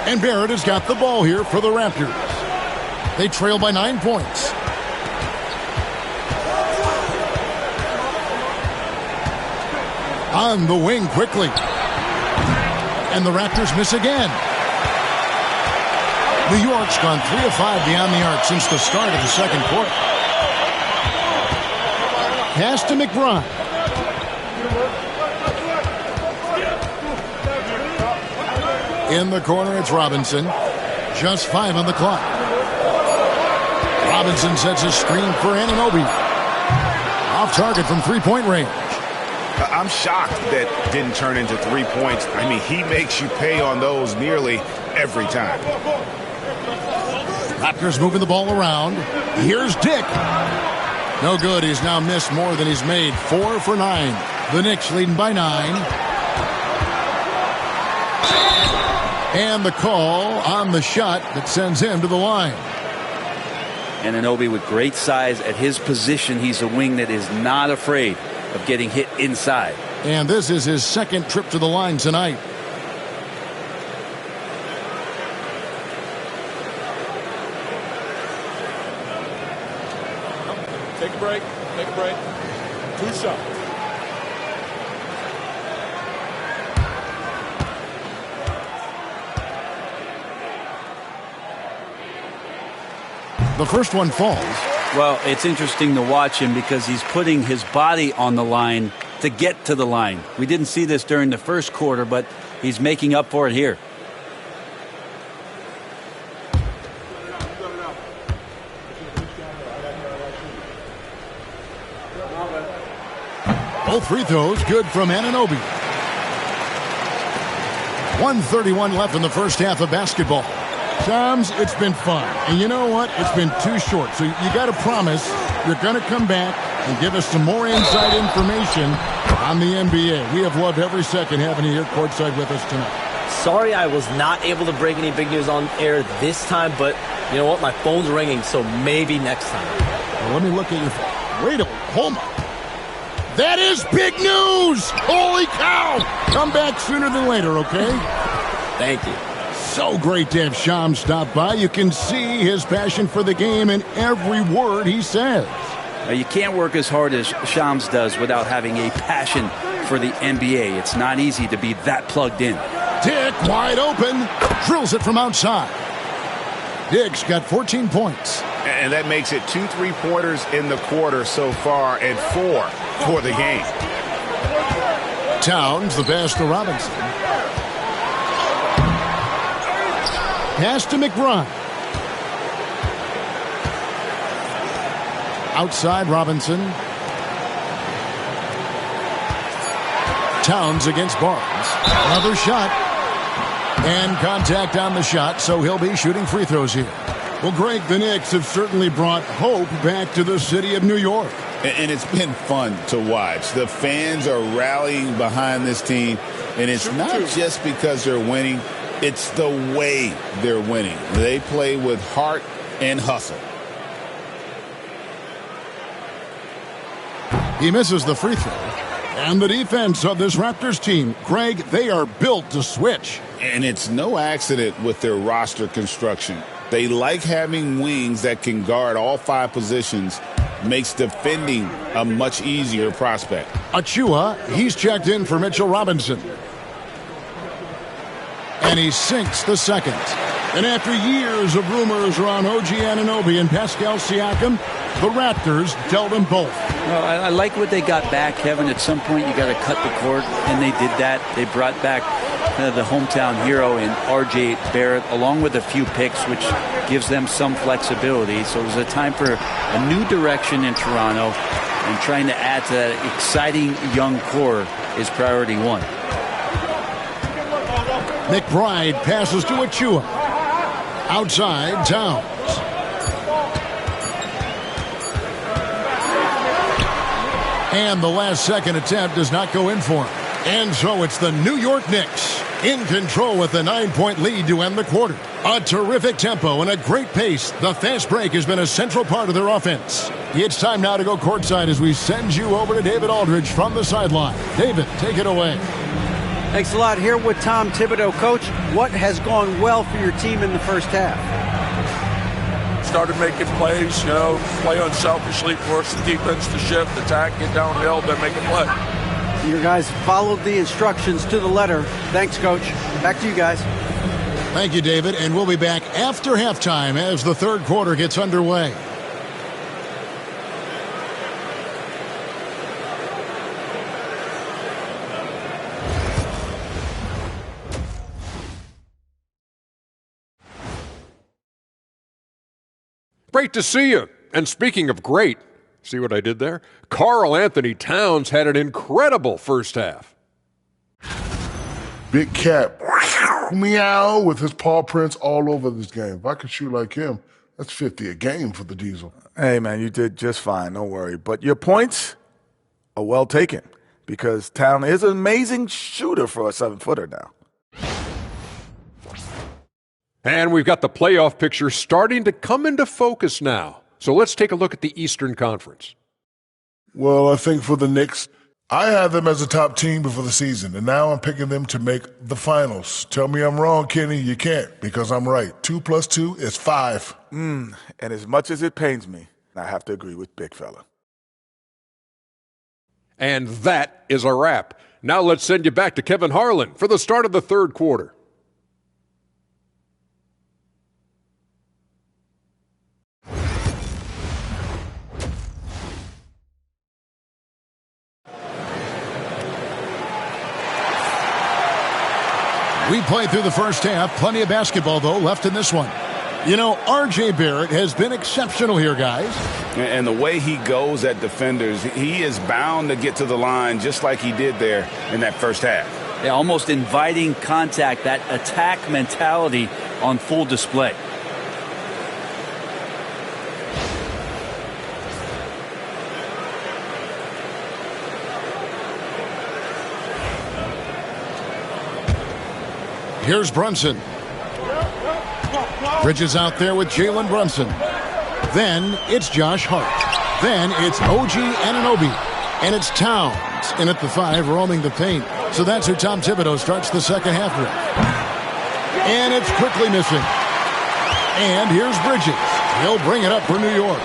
And Barrett has got the ball here for the Raptors. They trail by 9 points. On the wing quickly. And the Raptors miss again. New York's gone 3 of 5 beyond the arc since the start of the second quarter. Pass to McBride. In the corner, it's Robinson. Just 5 on the clock. Robinson sets a screen for Anunoby. Off target from 3-point range. I'm shocked that didn't turn into 3 points. I mean, he makes you pay on those nearly every time. Raptors moving the ball around. Here's Dick. No good. He's now missed more than he's made. 4 for 9. The Knicks leading by 9. And the call on the shot that sends him to the line. Anunoby with great size at his position. He's a wing that is not afraid of getting hit inside. And this is his second trip to the line tonight. Take a break. Take a break. 2 shots. The first one falls. Well, it's interesting to watch him because he's putting his body on the line to get to the line. We didn't see this during the first quarter, but he's making up for it here. Both free throws good from Anunoby. 1:31 left in the first half of basketball. Shams, it's been fun. And you know what? It's been too short. So you got to promise you're going to come back and give us some more inside information on the NBA. We have loved every second having you here courtside with us tonight. Sorry I was not able to break any big news on air this time, but you know what? My phone's ringing, so maybe next time. Well, let me look at your phone. Wait a minute. Hold on. That is big news! Holy cow! Come back sooner than later, okay? Thank you. So great to have Shams stop by. You can see his passion for the game in every word he says. You can't work as hard as Shams does without having a passion for the NBA. It's not easy to be that plugged in. Dick wide open. Drills it from outside. Dick's got 14 points. And that makes it 2 3-pointers in the quarter so far and 4 for the game. Towns, the pass to Robinson. Pass to McBride. Outside Robinson. Towns against Barnes. Another shot. And contact on the shot, so he'll be shooting free throws here. Well, Greg, the Knicks have certainly brought hope back to the city of New York. And it's been fun to watch. The fans are rallying behind this team, and it's not just because they're winning. It's the way they're winning. They play with heart and hustle. He misses the free throw. And the defense of this Raptors team, Greg, they are built to switch. And it's no accident with their roster construction. They like having wings that can guard all 5 positions. Makes defending a much easier prospect. Achua, he's checked in for Mitchell Robinson. And he sinks the second. And after years of rumors around OG Anunoby and Pascal Siakam, the Raptors dealt them both. Well, I like what they got back, Kevin. At some point, you got to cut the cord, and they did that. They brought back the hometown hero in R.J. Barrett, along with a few picks, which gives them some flexibility. So it was a time for a new direction in Toronto, and trying to add to that exciting young core is priority 1. McBride passes to Achua. Outside, Towns. And the last second attempt does not go in for him. And so it's the New York Knicks in control with a 9-point lead to end the quarter. A terrific tempo and a great pace. The fast break has been a central part of their offense. It's time now to go courtside as we send you over to David Aldridge from the sideline. David, take it away. Thanks a lot. Here with Tom Thibodeau. Coach, what has gone well for your team in the first half? Started making plays, play unselfishly, force the defense to shift, attack, get downhill, then make a play. Your guys followed the instructions to the letter. Thanks, Coach. Back to you guys. Thank you, David. And we'll be back after halftime as the third quarter gets underway. Great to see you. And speaking of great, see what I did there? Karl Anthony Towns had an incredible first half. Big cat, meow, with his paw prints all over this game. If I could shoot like him, that's 50 a game for the Diesel. Hey, man, you did just fine. Don't worry. But your points are well taken because Town is an amazing shooter for a 7-footer now. And we've got the playoff picture starting to come into focus now. So let's take a look at the Eastern Conference. Well, I think for the Knicks, I had them as a top team before the season, and now I'm picking them to make the finals. Tell me I'm wrong, Kenny. You can't, because I'm right. 2 + 2 is 5. And as much as it pains me, I have to agree with Big Fella. And that is a wrap. Now let's send you back to Kevin Harlan for the start of the third quarter. We played through the first half. Plenty of basketball, though, left in this one. You know, R.J. Barrett has been exceptional here, guys. And the way he goes at defenders, he is bound to get to the line just like he did there in that first half. Yeah, almost inviting contact, that attack mentality on full display. Here's Brunson. Bridges out there with Jalen Brunson. Then it's Josh Hart. Then it's OG Anunoby. And it's Towns in at the 5, roaming the paint. So that's who Tom Thibodeau starts the second half with. And it's quickly missing. And here's Bridges. He'll bring it up for New York.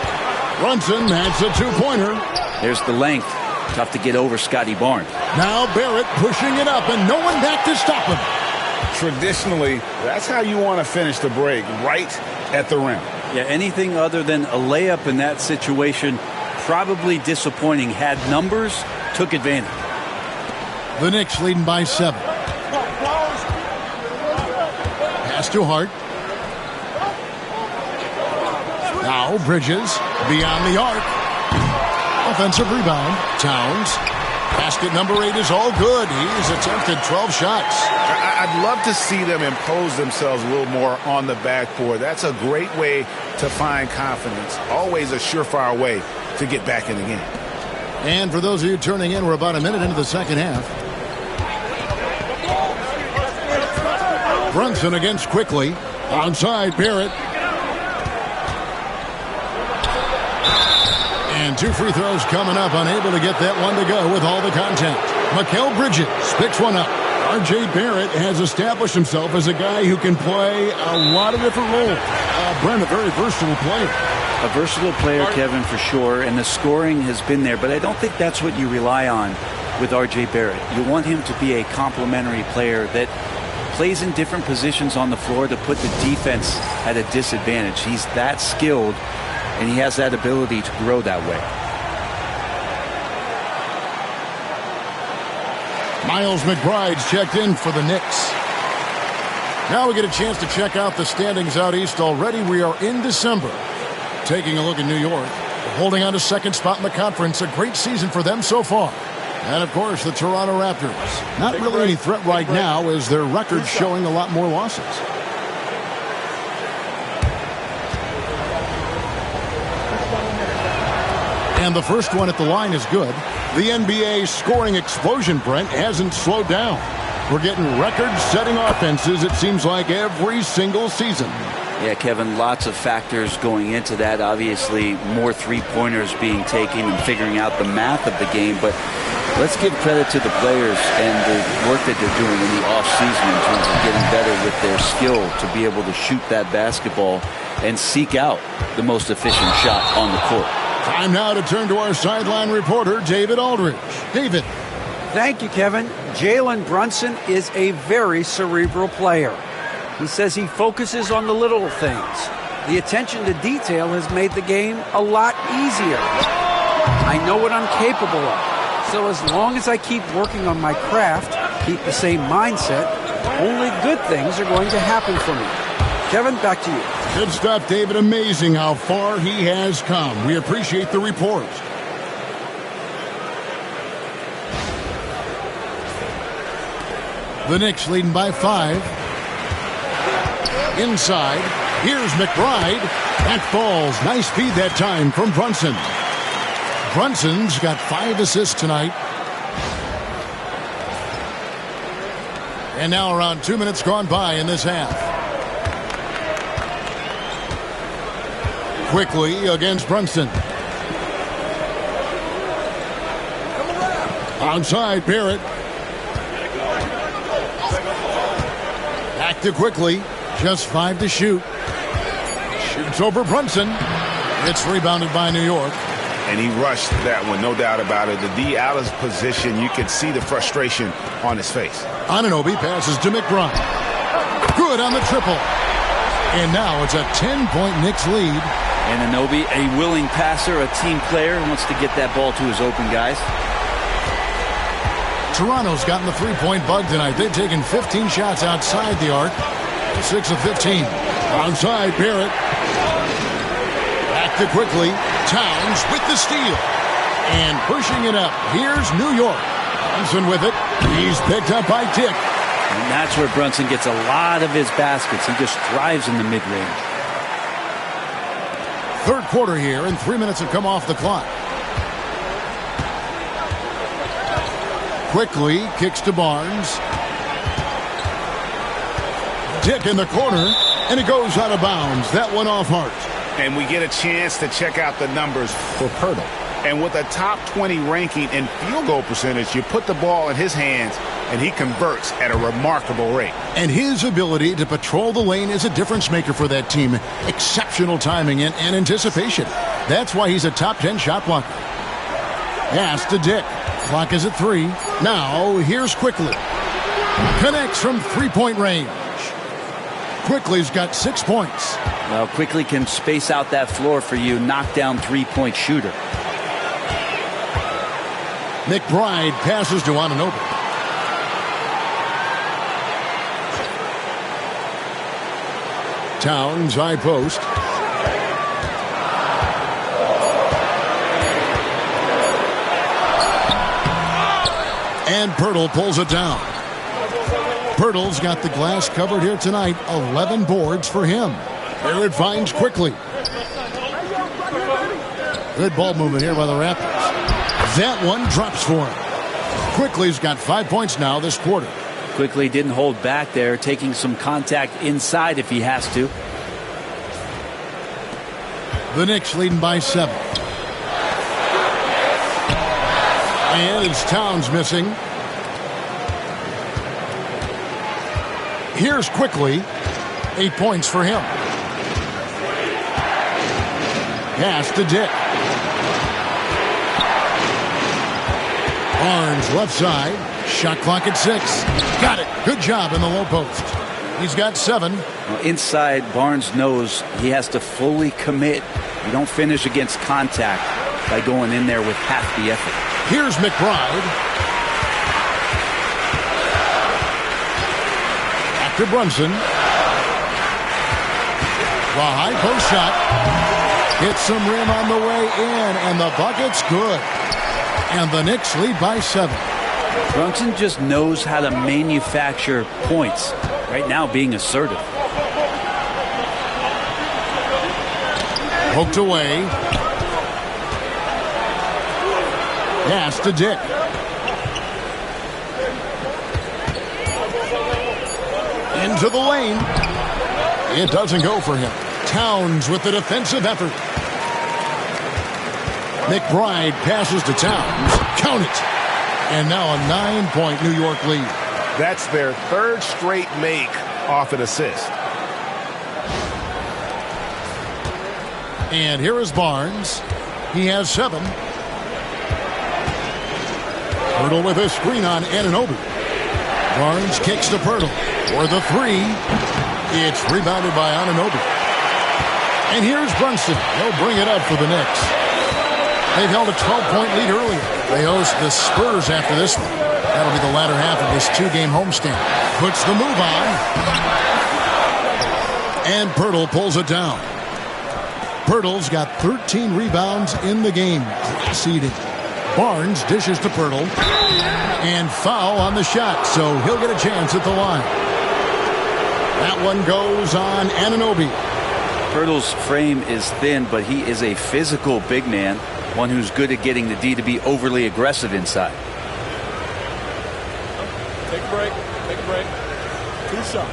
Brunson, that's a two-pointer. There's the length. Tough to get over Scotty Barnes. Now Barrett pushing it up, and no one back to stop him. Traditionally, that's how you want to finish the break, right at the rim. Yeah, anything other than a layup in that situation, probably disappointing. Had numbers, took advantage. The Knicks leading by 7. Pass to Hart. Now Bridges beyond the arc. Offensive rebound. Towns. Basket number 8 is all good. He's attempted 12 shots. I'd love to see them impose themselves a little more on the backboard. That's a great way to find confidence. Always a surefire way to get back in the game. And for those of you turning in, we're about a minute into the second half. Brunson against Quickly. Onside, Barrett. And 2 free throws coming up. Unable to get that one to go with all the contact. Mikal Bridges picks one up. R.J. Barrett has established himself as a guy who can play a lot of different roles. Brent, a very versatile player. A versatile player, Kevin, for sure, and the scoring has been there, but I don't think that's what you rely on with R.J. Barrett. You want him to be a complementary player that plays in different positions on the floor to put the defense at a disadvantage. He's that skilled, and he has that ability to grow that way. Miles McBride's checked in for the Knicks. Now we get a chance to check out the standings out east already. We are in December. Taking a look at New York, holding on to second spot in the conference. A great season for them so far. And, of course, the Toronto Raptors. Not really any threat right now as their record's showing a lot more losses. And the first one at the line is good. The NBA scoring explosion, Brent, hasn't slowed down. We're getting record-setting offenses, it seems like, every single season. Yeah, Kevin, lots of factors going into that. Obviously, more three-pointers being taken and figuring out the math of the game. But let's give credit to the players and the work that they're doing in the offseason in terms of getting better with their skill to be able to shoot that basketball and seek out the most efficient shot on the court. Time now to turn to our sideline reporter, David Aldridge. David. Thank you, Kevin. Jalen Brunson is a very cerebral player. He says he focuses on the little things. The attention to detail has made the game a lot easier. I know what I'm capable of. So as long as I keep working on my craft, keep the same mindset, only good things are going to happen for me. Kevin, back to you. Good stuff, David. Amazing how far he has come. We appreciate the report. The Knicks leading by 5. Inside, here's McBride. That falls. Nice feed that time from Brunson. Brunson's got 5 assists tonight. And now around 2 minutes gone by in this half. Quickly against Brunson. Onside, Barrett. Back to Quickly. Just 5 to shoot. Shoots over Brunson. It's rebounded by New York. And he rushed that one, no doubt about it. The D out of position, you could see the frustration on his face. Anunoby passes to McBride. Good on the triple. And now it's a 10-point Knicks lead. And Anunoby, a willing passer, a team player, wants to get that ball to his open guys. Toronto's gotten the three-point bug tonight. They've taken 15 shots outside the arc. 6 of 15. Onside, Barrett. Back to quickly. Towns with the steal. And pushing it up. Here's New York. Brunson with it. He's picked up by Dick. And that's where Brunson gets a lot of his baskets. He just thrives in the mid-range. Third quarter here, and 3 minutes have come off the clock. Quickly kicks to Barnes. Dick in the corner, and it goes out of bounds. That one off Hart. And we get a chance to check out the numbers for Pirtle. And with a top 20 ranking in field goal percentage, you put the ball in his hands, and he converts at a remarkable rate. And his ability to patrol the lane is a difference maker for that team. Exceptional timing and anticipation. That's why he's a top 10 shot blocker. Pass to Dick. Clock is at 3. Now, here's Quickly. Connects from three-point range. Quickly's got 6 points. Well, Quickly can space out that floor for you. Knockdown three-point shooter. McBride passes to Anunoby. Towns, high post. And Pirtle pulls it down. Pirtle's got the glass covered here tonight. 11 boards for him. Barrett finds Quickly. Good ball movement here by the Raptors. That one drops for him. Quickly's got 5 points now this quarter. Quickly didn't hold back there, taking some contact inside if he has to. The Knicks leading by 7. And it's Towns missing. Here's Quickly. 8 points for him. Pass to Dick. Barnes left side. Shot clock at 6. Got it. Good job in the low post. He's got 7. Well, inside, Barnes knows he has to fully commit. You don't finish against contact by going in there with half the effort. Here's McBride. After Brunson. The high post shot. Hits some rim on the way in, and the bucket's good. And the Knicks lead by 7. Brunson just knows how to manufacture points. Right now, being assertive. Poked away. Pass to Dick. Into the lane. It doesn't go for him. Towns with the defensive effort. McBride passes to Towns. Count it. And now a 9-point New York lead. That's their third straight make off an assist. And here is Barnes. He has 7. Pirtle with a screen on Anunoby. Barnes kicks to Pirtle for the 3. It's rebounded by Anunoby. And here's Brunson. He'll bring it up for the Knicks. They've held a 12-point lead earlier. They host the Spurs after this one. That'll be the latter half of this 2-game homestand. Puts the move on. And Pirtle pulls it down. Pirtle's got 13 rebounds in the game. Seeding. Barnes dishes to Pirtle. And foul on the shot, so he'll get a chance at the line. That one goes on Anunoby. Pirtle's frame is thin, but he is a physical big man. One who's good at getting the D to be overly aggressive inside. Take a break. Take a break. 2 shots.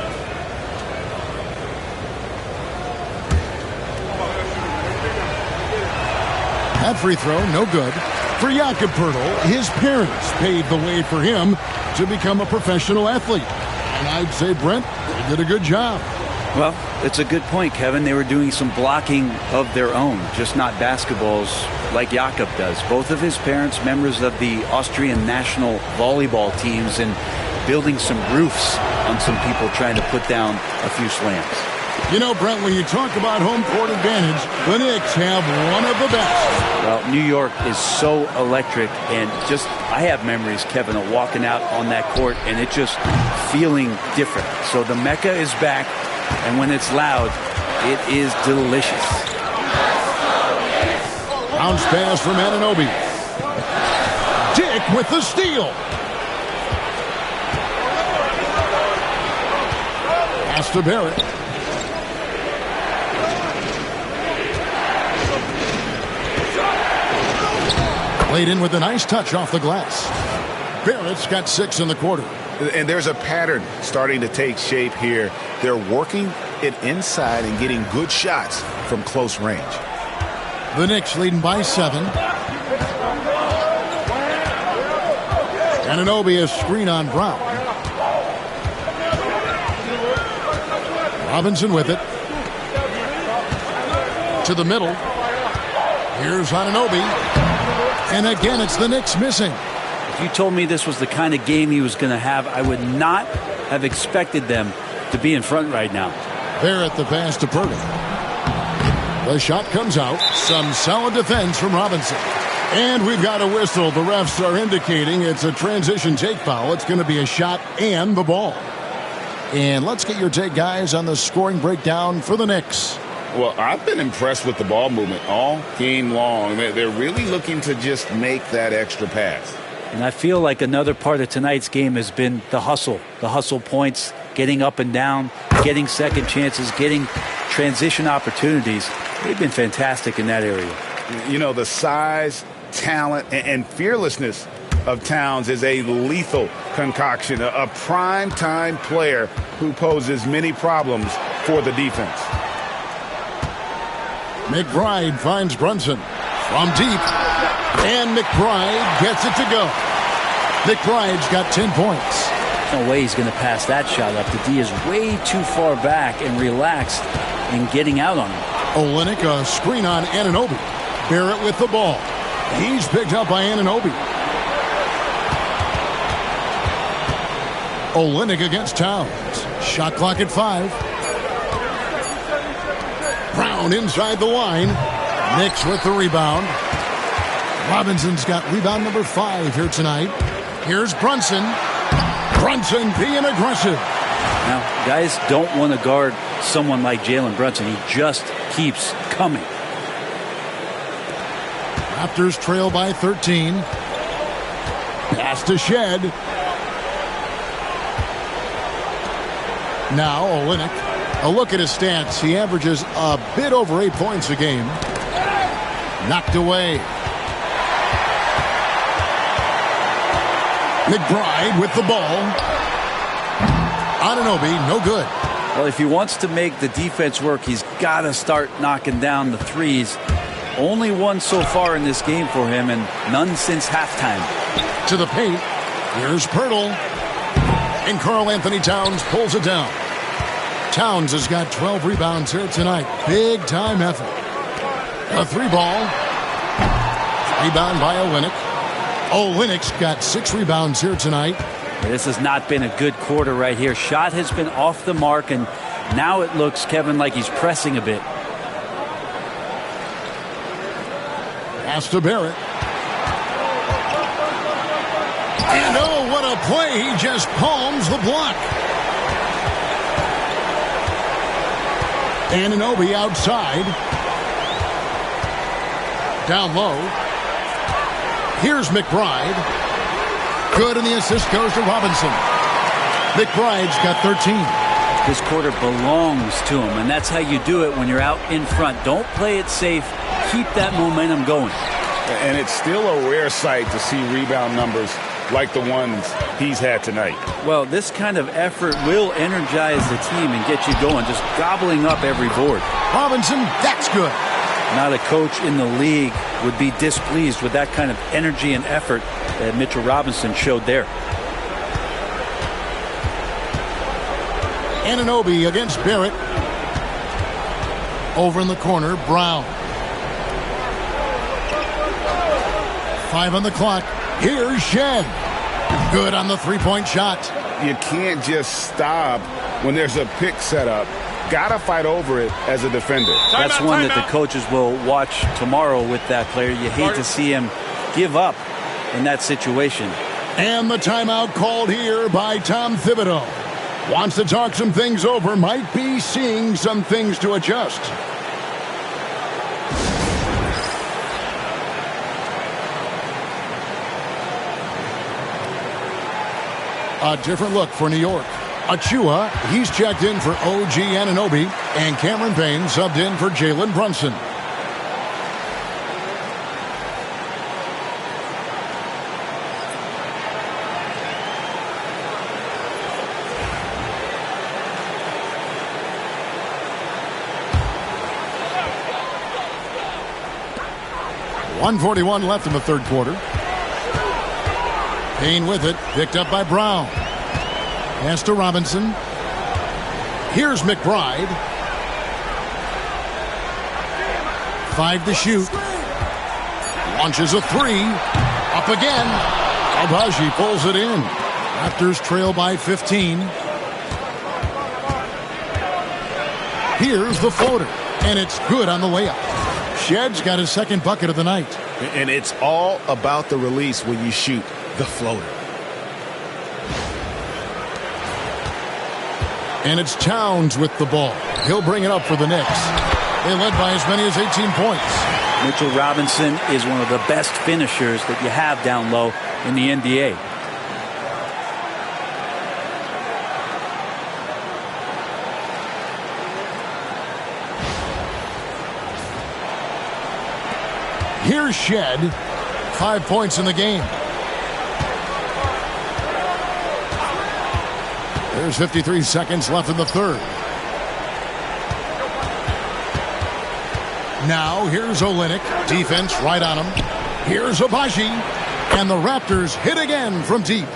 That free throw, no good. For Jakob Pirtle, his parents paved the way for him to become a professional athlete. And I'd say, Brent, they did a good job. Well, it's a good point, Kevin. They were doing some blocking of their own, just not basketballs like Jakob does. Both of his parents, members of the Austrian national volleyball teams, and building some roofs on some people trying to put down a few slams. You know, Brent, when you talk about home court advantage, the Knicks have one of the best. Well, New York is so electric, and just I have memories, Kevin, of walking out on that court and it just feeling different. So the Mecca is back, and when it's loud, it is delicious. Bounce pass from Anunoby. Dick with the steal. Pass to Barrett. Played in with a nice touch off the glass. Barrett's got 6 in the quarter. And there's a pattern starting to take shape here. They're working it inside and getting good shots from close range. The Knicks leading by 7. Anunoby a screen on Brown. Robinson with it. To the middle. Here's Anunoby. And again, it's the Knicks missing. If you told me this was the kind of game he was going to have, I would not have expected them to be in front right now. Barrett the pass to Purdy. The shot comes out. Some solid defense from Robinson. And we've got a whistle. The refs are indicating it's a transition take foul. It's going to be a shot and the ball. And let's get your take, guys, on the scoring breakdown for the Knicks. Well, I've been impressed with the ball movement all game long. They're really looking to just make that extra pass. And I feel like another part of tonight's game has been the hustle points, getting up and down, getting second chances, getting transition opportunities. They've been fantastic in that area. You know, the size, talent, and fearlessness of Towns is a lethal concoction, a prime-time player who poses many problems for the defense. McBride finds Brunson from deep, and McBride gets it to go. McBride's got 10 points. No way he's going to pass that shot up. The D is way too far back and relaxed in getting out on him. Olynyk a screen on Anunoby. Barrett with the ball. He's picked up by Anunoby. Olynyk against Towns. Shot clock at 5. Brown inside the line. Knicks with the rebound. Robinson's got rebound number 5 here tonight. Here's Brunson. Brunson being aggressive. Now, guys don't want to guard someone like Jalen Brunson. He just keeps coming. Raptors trail by 13. Pass to Shed. Now Olynyk. A look at his stats. He averages a bit over 8 points a game. Knocked away. McBride with the ball. Anunoby, no good. Well, if he wants to make the defense work, he's got to start knocking down the threes. Only one so far in this game for him, and none since halftime. To the paint. Here's Pirtle. And Karl Anthony Towns pulls it down. Towns has got 12 rebounds here tonight. Big time effort. A 3-ball. Rebound by Olynyk. Olynyk's got 6 rebounds here tonight. This has not been a good quarter right here. Shot has been off the mark, and now it looks, Kevin, like he's pressing a bit. Pass to Barrett. And oh, what a play. He just palms the block. Anunoby outside. Down low. Here's McBride. Good, and the assist goes to Robinson. McBride's got 13. This quarter belongs to him, and that's how you do it when you're out in front. Don't play it safe. Keep that momentum going. And it's still a rare sight to see rebound numbers like the ones he's had tonight. Well, this kind of effort will energize the team and get you going, just gobbling up every board. Robinson, that's good. Not a coach in the league would be displeased with that kind of energy and effort that Mitchell Robinson showed there. Anunoby against Barrett. Over in the corner, Brown. 5 on the clock. Here's Shed. Good on the 3-point shot. You can't just stop when there's a pick set up. got to fight over it as a defender. That's one that the coaches will watch tomorrow with that player. You hate to see him give up in that situation. And the timeout called here by Tom Thibodeau. Wants to talk some things over, might be seeing some things to adjust. A different look for New York. Achua, he's checked in for OG Anunoby, and Cameron Payne subbed in for Jalen Brunson. .141 left in the third quarter. Payne with it, picked up by Brown. Pass to Robinson. Here's McBride. 5 to shoot. Launches a 3. Up again. Abaji pulls it in. Raptors trail by 15. Here's the floater, and it's good on the layup. Shedd's got his second bucket of the night. And it's all about the release when you shoot the floater. And it's Towns with the ball. He'll bring it up for the Knicks. They led by as many as 18 points. Mitchell Robinson is one of the best finishers that you have down low in the NBA. Here's Shed. 5 points in the game. There's 53 seconds left in the third. Now here's Olynyk. Defense right on him. Here's Abaji. And the Raptors hit again from deep.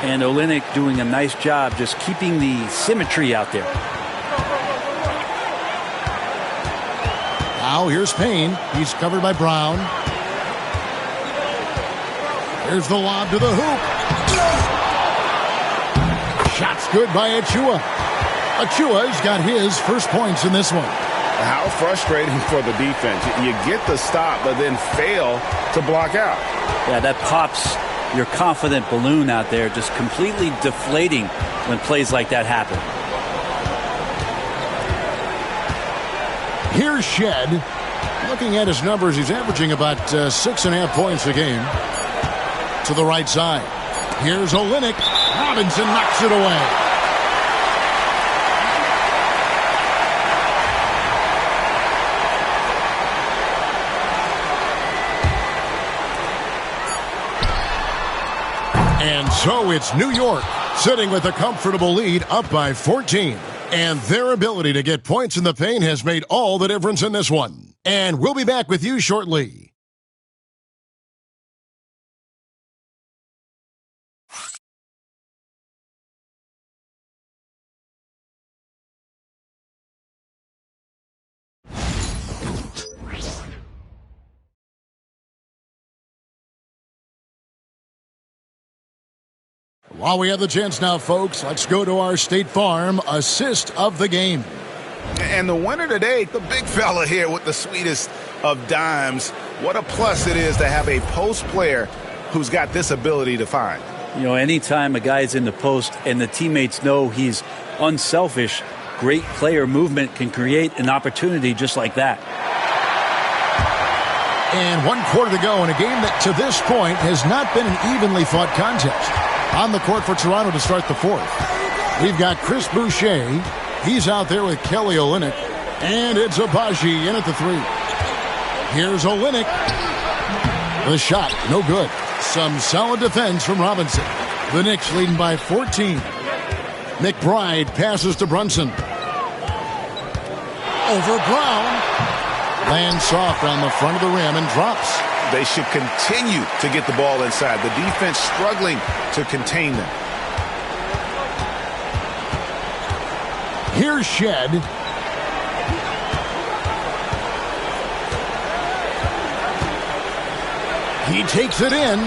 And Olynyk doing a nice job just keeping the symmetry out there. Now here's Payne. He's covered by Brown. Here's the lob to the hoop. Shot's good by Achua. Achua's got his first points in this one. How frustrating for the defense. You get the stop, but then fail to block out. Yeah, that pops your confident balloon out there, just completely deflating when plays like that happen. Here's Shed. Looking at his numbers, he's averaging about 6.5 points a game. To the right side. Here's Olynyk. Robinson knocks it away. And so it's New York sitting with a comfortable lead up by 14. And their ability to get points in the paint has made all the difference in this one. And we'll be back with you shortly. While we have the chance now, folks, let's go to our State Farm assist of the game. And the winner today, the big fella here with the sweetest of dimes. What a plus it is to have a post player who's got this ability to find. You know, anytime a guy's in the post and the teammates know he's unselfish, great player movement can create an opportunity just like that. And 1 quarter to go in a game that to this point has not been an evenly fought contest. On the court for Toronto to start the fourth. We've got Chris Boucher. He's out there with Kelly Olynyk. And it's Abaji in at the 3. Here's Olynyk. The shot, no good. Some solid defense from Robinson. The Knicks leading by 14. McBride passes to Brunson. Over Brown. Lands soft on the front of the rim and drops. They should continue to get the ball inside. The defense struggling to contain them. Here's Shed. He takes it in.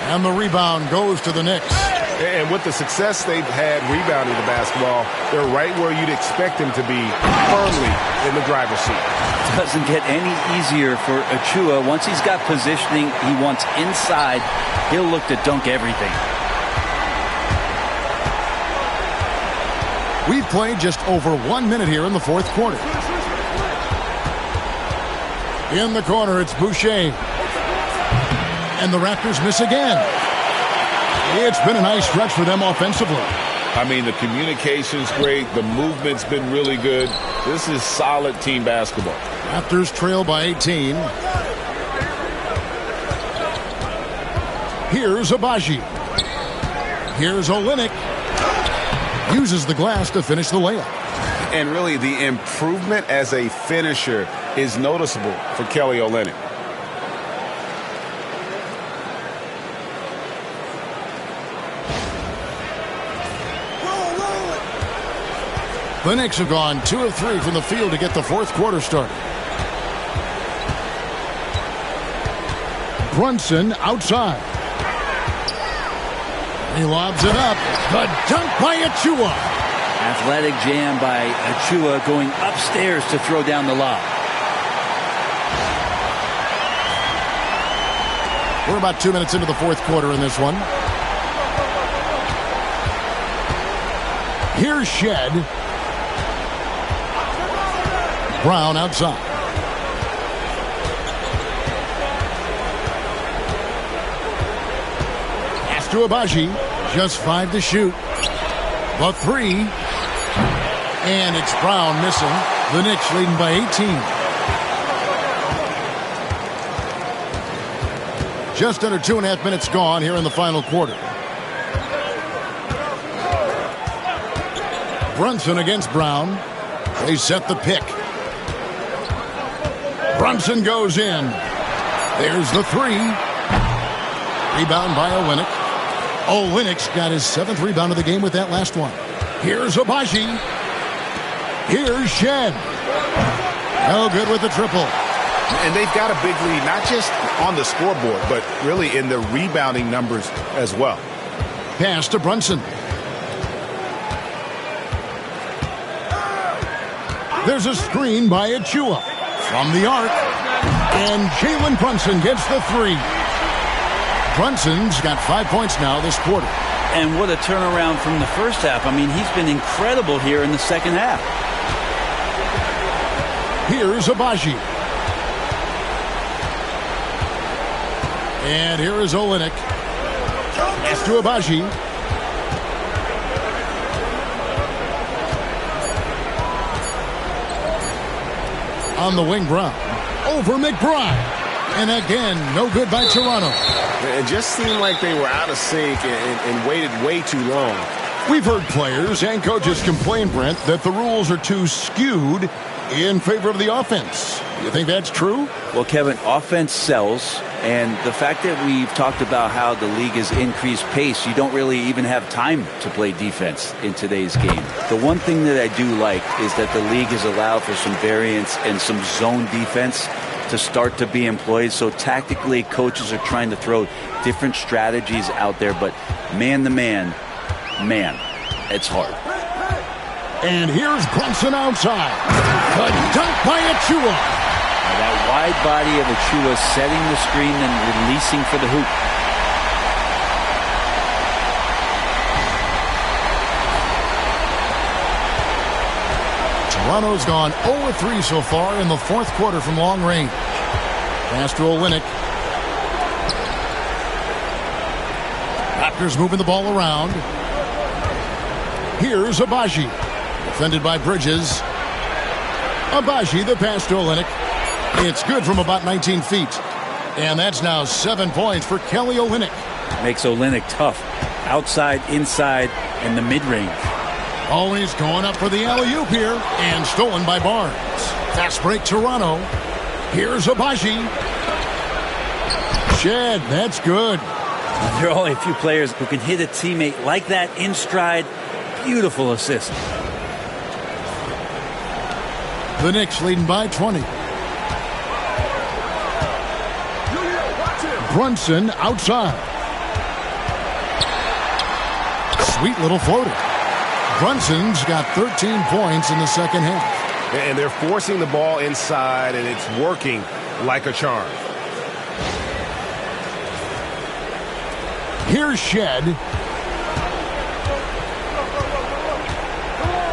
And the rebound goes to the Knicks. And with the success they've had rebounding the basketball, they're right where you'd expect them to be, firmly in the driver's seat. Doesn't get any easier for Achua. Once he's got positioning, he wants inside. He'll look to dunk everything. We've played just over 1 minute here in the fourth quarter. In the corner, it's Boucher. And the Raptors miss again. It's been a nice stretch for them offensively. I mean, the communication's great. The movement's been really good. This is solid team basketball. Raptors trail by 18. Here's Abaji. Here's Olynyk. Uses the glass to finish the layup. And really, the improvement as a finisher is noticeable for Kelly Olynyk. The Knicks have gone 2 of 3 from the field to get the fourth quarter started. Brunson outside. He lobs it up. The dunk by Achua. Athletic jam by Achua going upstairs to throw down the lob. We're about 2 minutes into the fourth quarter in this one. Here's Shed. Brown outside. Pass to Abaji. Just 5 to shoot. The 3. And it's Brown missing. The Knicks leading by 18. Just under 2.5 minutes gone here in the final quarter. Brunson against Brown. They set the pick. Brunson goes in. There's the 3. Rebound by Olynyk. Olynyk's got his 7th rebound of the game with that last one. Here's Abaji. Here's Shed. No good with the triple. And they've got a big lead, not just on the scoreboard, but really in the rebounding numbers as well. Pass to Brunson. There's a screen by Achua. From the arc. And Jalen Brunson gets the 3. Brunson's got 5 points now this quarter. And what a turnaround from the first half. I mean, he's been incredible here in the second half. Here's Abaji. And here is Olynyk. Pass to Abaji. On the wing, Brown. Over McBride. And again, no good by Toronto. It just seemed like they were out of sync and waited way too long. We've heard players and coaches complain, Brent, that the rules are too skewed in favor of the offense. You think that's true? Well, Kevin, offense sells, and the fact that we've talked about how the league has increased pace, you don't really even have time to play defense in today's game. The one thing that I do like is that the league has allowed for some variance and some zone defense to start to be employed. So tactically, coaches are trying to throw different strategies out there, but man-to-man, man, it's hard. And here's Brunson outside. The dunk by Achua. That wide body of Achua setting the screen and releasing for the hoop. Toronto's gone 0-3 so far in the fourth quarter from long range. Pass to Olynyk. Raptors moving the ball around. Here's Abaji. Defended by Bridges. Abaji, the pass to Olynyk. It's good from about 19 feet. And that's now 7 points for Kelly Olynyk. Makes Olynyk tough. Outside, inside, and the mid-range. Always going up for the alley-oop here. And stolen by Barnes. Fast break Toronto. Here's Abaji. Shed, that's good. There are only a few players who can hit a teammate like that in stride. Beautiful assist. The Knicks leading by 20. Brunson outside. Sweet little floater. Brunson's got 13 points in the second half. And they're forcing the ball inside, and it's working like a charm. Here's Shed.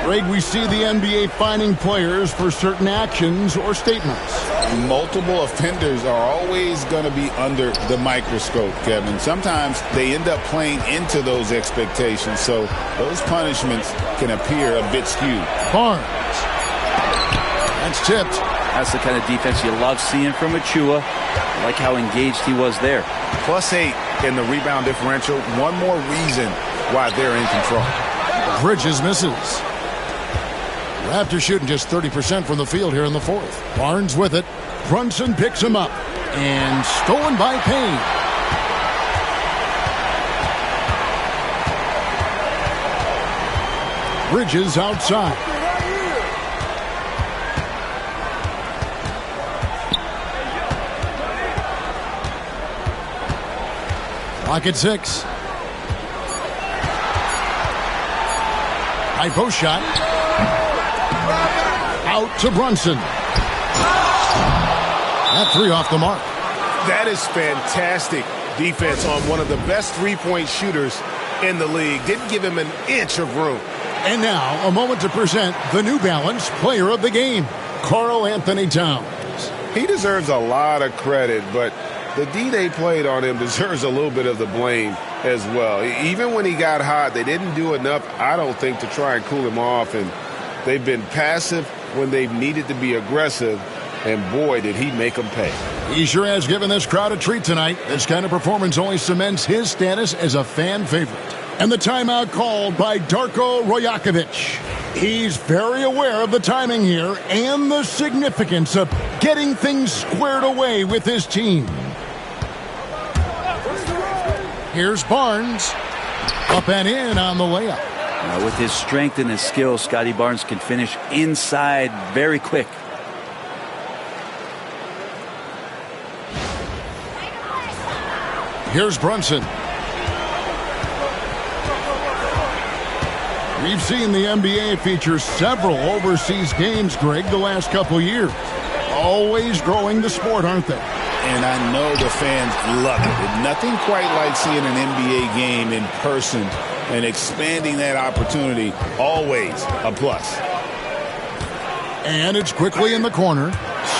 Greg, we see the NBA fining players for certain actions or statements. Multiple offenders are always going to be under the microscope, Kevin. Sometimes they end up playing into those expectations, so those punishments can appear a bit skewed. Barnes. That's tipped. That's the kind of defense you love seeing from Achua. I like how engaged he was there. +8 in the rebound differential. One more reason why they're in control. Bridges misses. Raptors shooting just 30% from the field here in the fourth. Barnes with it. Brunson picks him up. And stolen by Payne. Bridges outside. Clock at 6. High post shot. Out to Brunson. That three off the mark. That is fantastic defense on one of the best three-point shooters in the league. Didn't give him an inch of room. And now, a moment to present the New Balance Player of the Game, Karl Anthony Towns. He deserves a lot of credit, but the D they played on him deserves a little bit of the blame as well. Even when he got hot, they didn't do enough, I don't think, to try and cool him off. And they've been passive when they've needed to be aggressive. And boy, did he make them pay. He sure has given this crowd a treat tonight. This kind of performance only cements his status as a fan favorite. And the timeout called by Darko Rajakovic. He's very aware of the timing here and the significance of getting things squared away with his team. Here's Barnes. Up and in on the layup. With his strength and his skill, Scotty Barnes can finish inside very quick. Here's Brunson. We've seen the NBA feature several overseas games, Greg, the last couple years. Always growing the sport, aren't they? And I know the fans love it. And nothing quite like seeing an NBA game in person and expanding that opportunity. Always a plus. And it's quickly in the corner.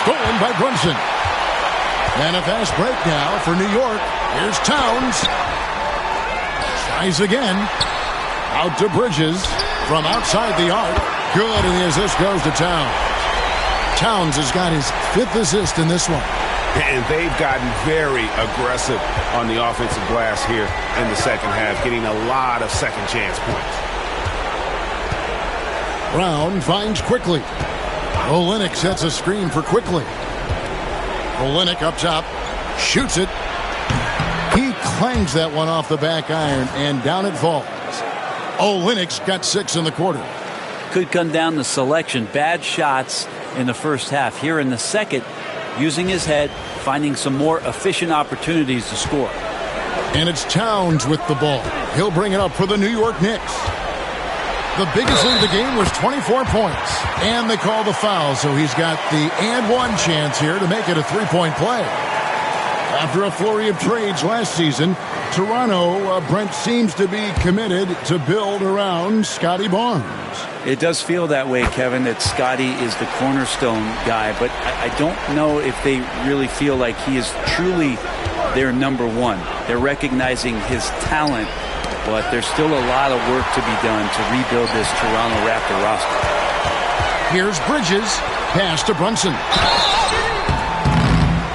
Stolen by Brunson. And a fast break now for New York. Here's Towns. Tries again. Out to Bridges from outside the arc. Good, and the assist goes to Towns. Towns has got his 5th assist in this one. And they've gotten very aggressive on the offensive glass here in the second half, getting a lot of second chance points. Brown finds Quickly. Olynyk sets a screen for Quickly. Olynyk up top, shoots it. He clangs that one off the back iron, and down it falls. Olynyk's got 6 in the quarter. Could come down to selection. Bad shots in the first half. Here in the second, using his head, finding some more efficient opportunities to score. And it's Towns with the ball. He'll bring it up for the New York Knicks. The biggest lead of the game was 24 points. And they call the foul, so he's got the and one chance here to make it a 3-point play. After a flurry of trades last season, Toronto, Brent, seems to be committed to build around Scotty Barnes. It does feel that way, Kevin, that Scotty is the cornerstone guy, but I don't know if they really feel like he is truly their number one. They're recognizing his talent, but there's still a lot of work to be done to rebuild this Toronto Raptor roster. Here's Bridges. Pass to Brunson.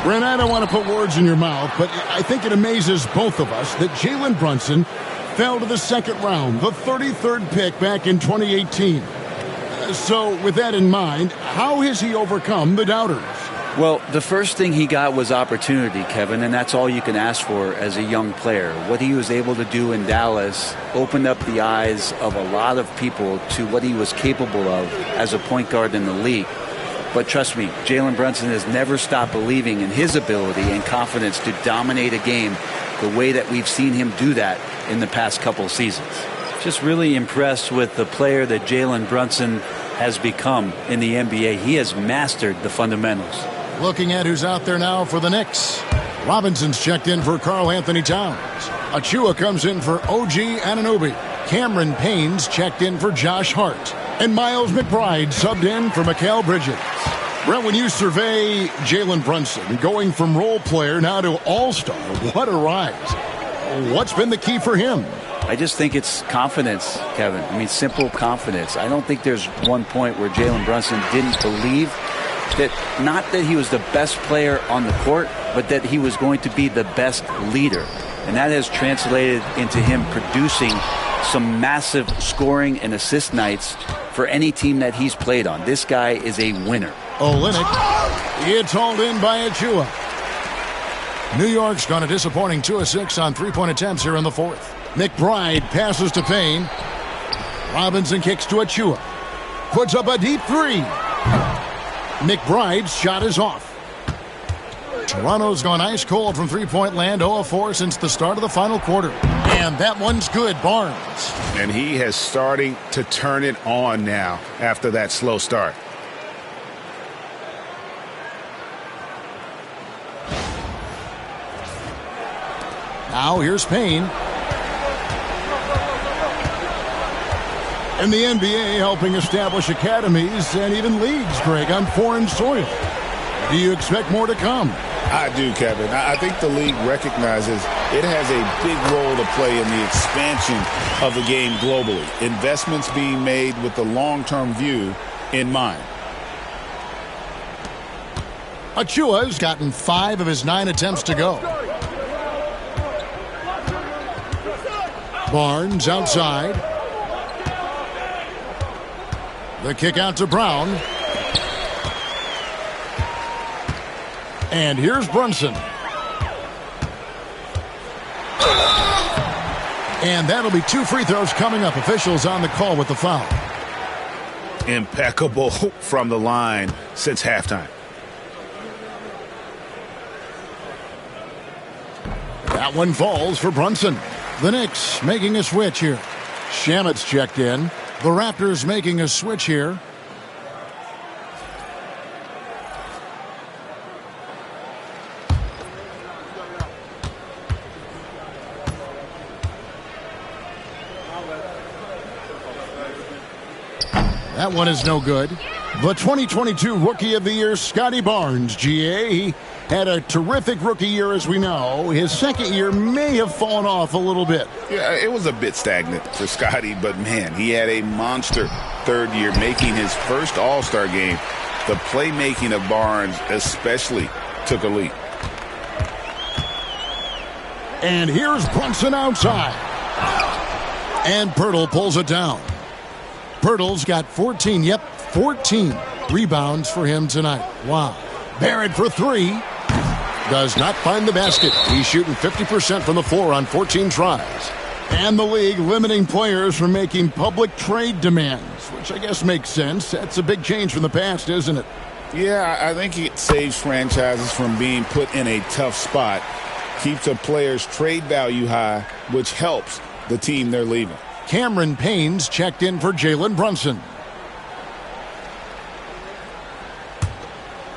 Brent, I don't want to put words in your mouth, but I think it amazes both of us that Jalen Brunson fell to the second round, the 33rd pick back in 2018. So with that in mind, how has he overcome the doubters? Well, the first thing he got was opportunity, Kevin, and that's all you can ask for as a young player. What he was able to do in Dallas opened up the eyes of a lot of people to what he was capable of as a point guard in the league. But trust me, Jalen Brunson has never stopped believing in his ability and confidence to dominate a game the way that we've seen him do that in the past couple of seasons. Just really impressed with the player that Jalen Brunson has become in the NBA. He has mastered the fundamentals. Looking at who's out there now for the Knicks. Robinson's checked in for Karl Anthony Towns. Achua comes in for OG Anunoby. Cameron Payne's checked in for Josh Hart. And Miles McBride subbed in for Mikal Bridges. Brent, when you survey Jalen Brunson going from role player now to all-star, what a rise. What's been the key for him? I just think it's confidence, Kevin. I mean, simple confidence. I don't think there's one point where Jalen Brunson didn't believe that, not that he was the best player on the court, but that he was going to be the best leader. And that has translated into him producing some massive scoring and assist nights for any team that he's played on. This guy is a winner. Olynyk, it's hauled in by Achua. New York's gone a disappointing 2 of 6 on three-point attempts here in the fourth. McBride passes to Payne. Robinson kicks to Achua. Puts up a deep three. McBride's shot is off. Toronto's gone ice cold from three-point land, 0 of 4 since the start of the final quarter. And that one's good, Barnes. And he has starting to turn it on now after that slow start. Now here's Payne. And the NBA helping establish academies and even leagues, Greg, on foreign soil. Do you expect more to come? I do, Kevin. I think the league recognizes it has a big role to play in the expansion of the game globally. Investments being made with the long-term view in mind. Achua's gotten 5 of his 9 attempts to go. Barnes outside. The kick out to Brown. And here's Brunson. And that'll be 2 free throws coming up. Officials on the call with the foul. Impeccable from the line since halftime. That one falls for Brunson. The Knicks making a switch here. Shamet's checked in. The Raptors making a switch here. That one is no good. The 2022 Rookie of the Year, Scotty Barnes, GA. He had a terrific rookie year, as we know. His second year may have fallen off a little bit. Yeah, it was a bit stagnant for Scotty, but man, he had a monster third year, making his first All-Star game. The playmaking of Barnes especially took a leap. And here's Brunson outside. And Pirtle pulls it down. Pirtle's got 14 rebounds for him tonight. Wow. Barrett for 3. Does not find the basket. He's shooting 50% from the floor on 14 tries. And the league limiting players from making public trade demands, which I guess makes sense. That's a big change from the past, isn't it? Yeah, I think it saves franchises from being put in a tough spot. Keeps a player's trade value high, which helps the team they're leaving. Cameron Payne's checked in for Jalen Brunson.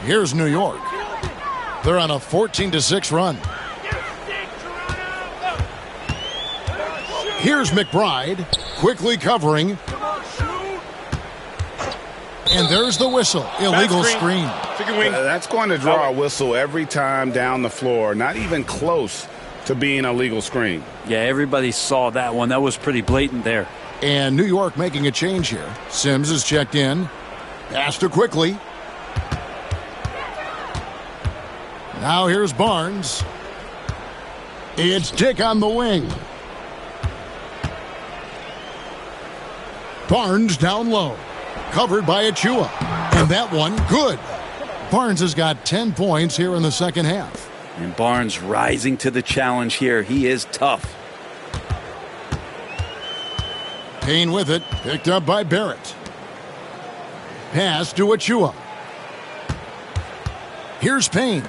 Here's New York. They're on a 14-6 run. Here's McBride, quickly covering. And there's the whistle. Illegal screen. That's going to draw a whistle every time down the floor. Not even close to being a legal screen. Yeah, everybody saw that one. That was pretty blatant there. And New York making a change here. Sims is checked in. Pass to quickly. Now here's Barnes. It's Dick on the wing. Barnes down low. Covered by Achua. And that one, good. Barnes has got 10 points here in the second half. And Barnes rising to the challenge here. He is tough. Payne with it. Picked up by Barrett. Pass to Achua. Here's Payne.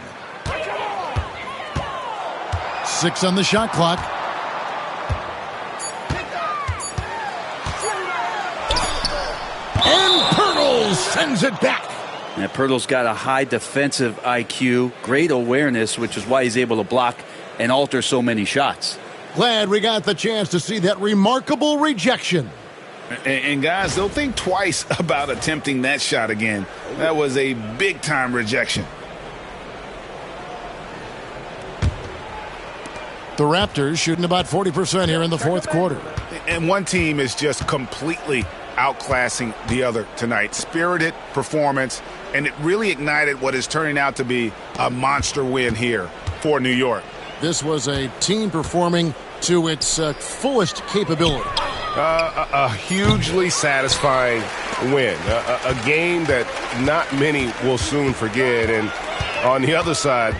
6 on the shot clock. sends it back. And Pirtle's got a high defensive IQ, great awareness, which is why he's able to block and alter so many shots. Glad we got the chance to see that remarkable rejection. And guys, don't think twice about attempting that shot again. That was a big-time rejection. The Raptors shooting about 40% here in the fourth quarter. And one team is just completely outclassing the other tonight. Spirited performance, and it really ignited what is turning out to be a monster win here for New York. This was a team performing to its fullest capability. A hugely satisfying win. A game that not many will soon forget. And on the other side,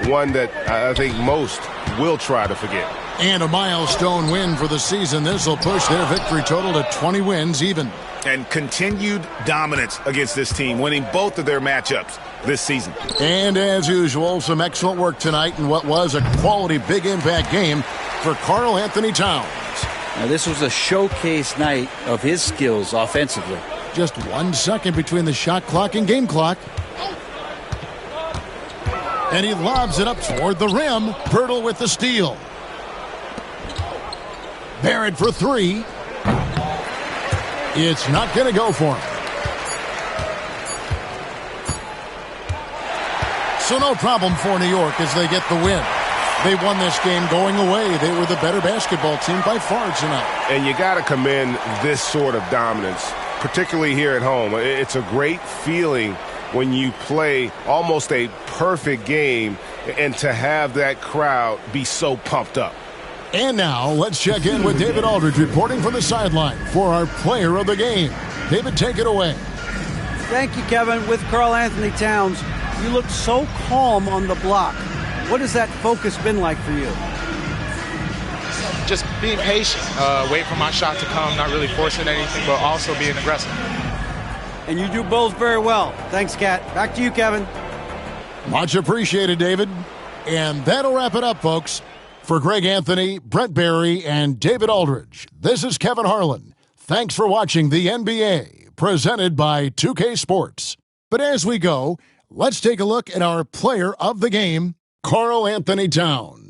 one that I think most will try to forget. And a milestone win for the season. This will push their victory total to 20 wins even. And continued dominance against this team, winning both of their matchups this season. And as usual, some excellent work tonight in what was a quality big impact game for Karl Anthony Towns. Now, this was a showcase night of his skills offensively. Just 1 second between the shot clock and game clock. And he lobs it up toward the rim. Pirtle with the steal. Barrett for three. It's not going to go for him. So no problem for New York as they get the win. They won this game going away. They were the better basketball team by far tonight. And you got to commend this sort of dominance, particularly here at home. It's a great feeling when you play almost a perfect game and to have that crowd be so pumped up. And now let's check in with David Aldridge reporting from the sideline for our player of the game. David, take it away. Thank you, Kevin. With Karl Anthony Towns, you looked so calm on the block. What has that focus been like for you? Just being patient, wait for my shot to come, not really forcing anything, but also being aggressive. And you do both very well. Thanks, Kat. Back to you, Kevin. Much appreciated, David. And that'll wrap it up, folks. For Greg Anthony, Brett Barry, and David Aldridge, this is Kevin Harlan. Thanks for watching the NBA, presented by 2K Sports. But as we go, let's take a look at our player of the game, Karl Anthony Towns.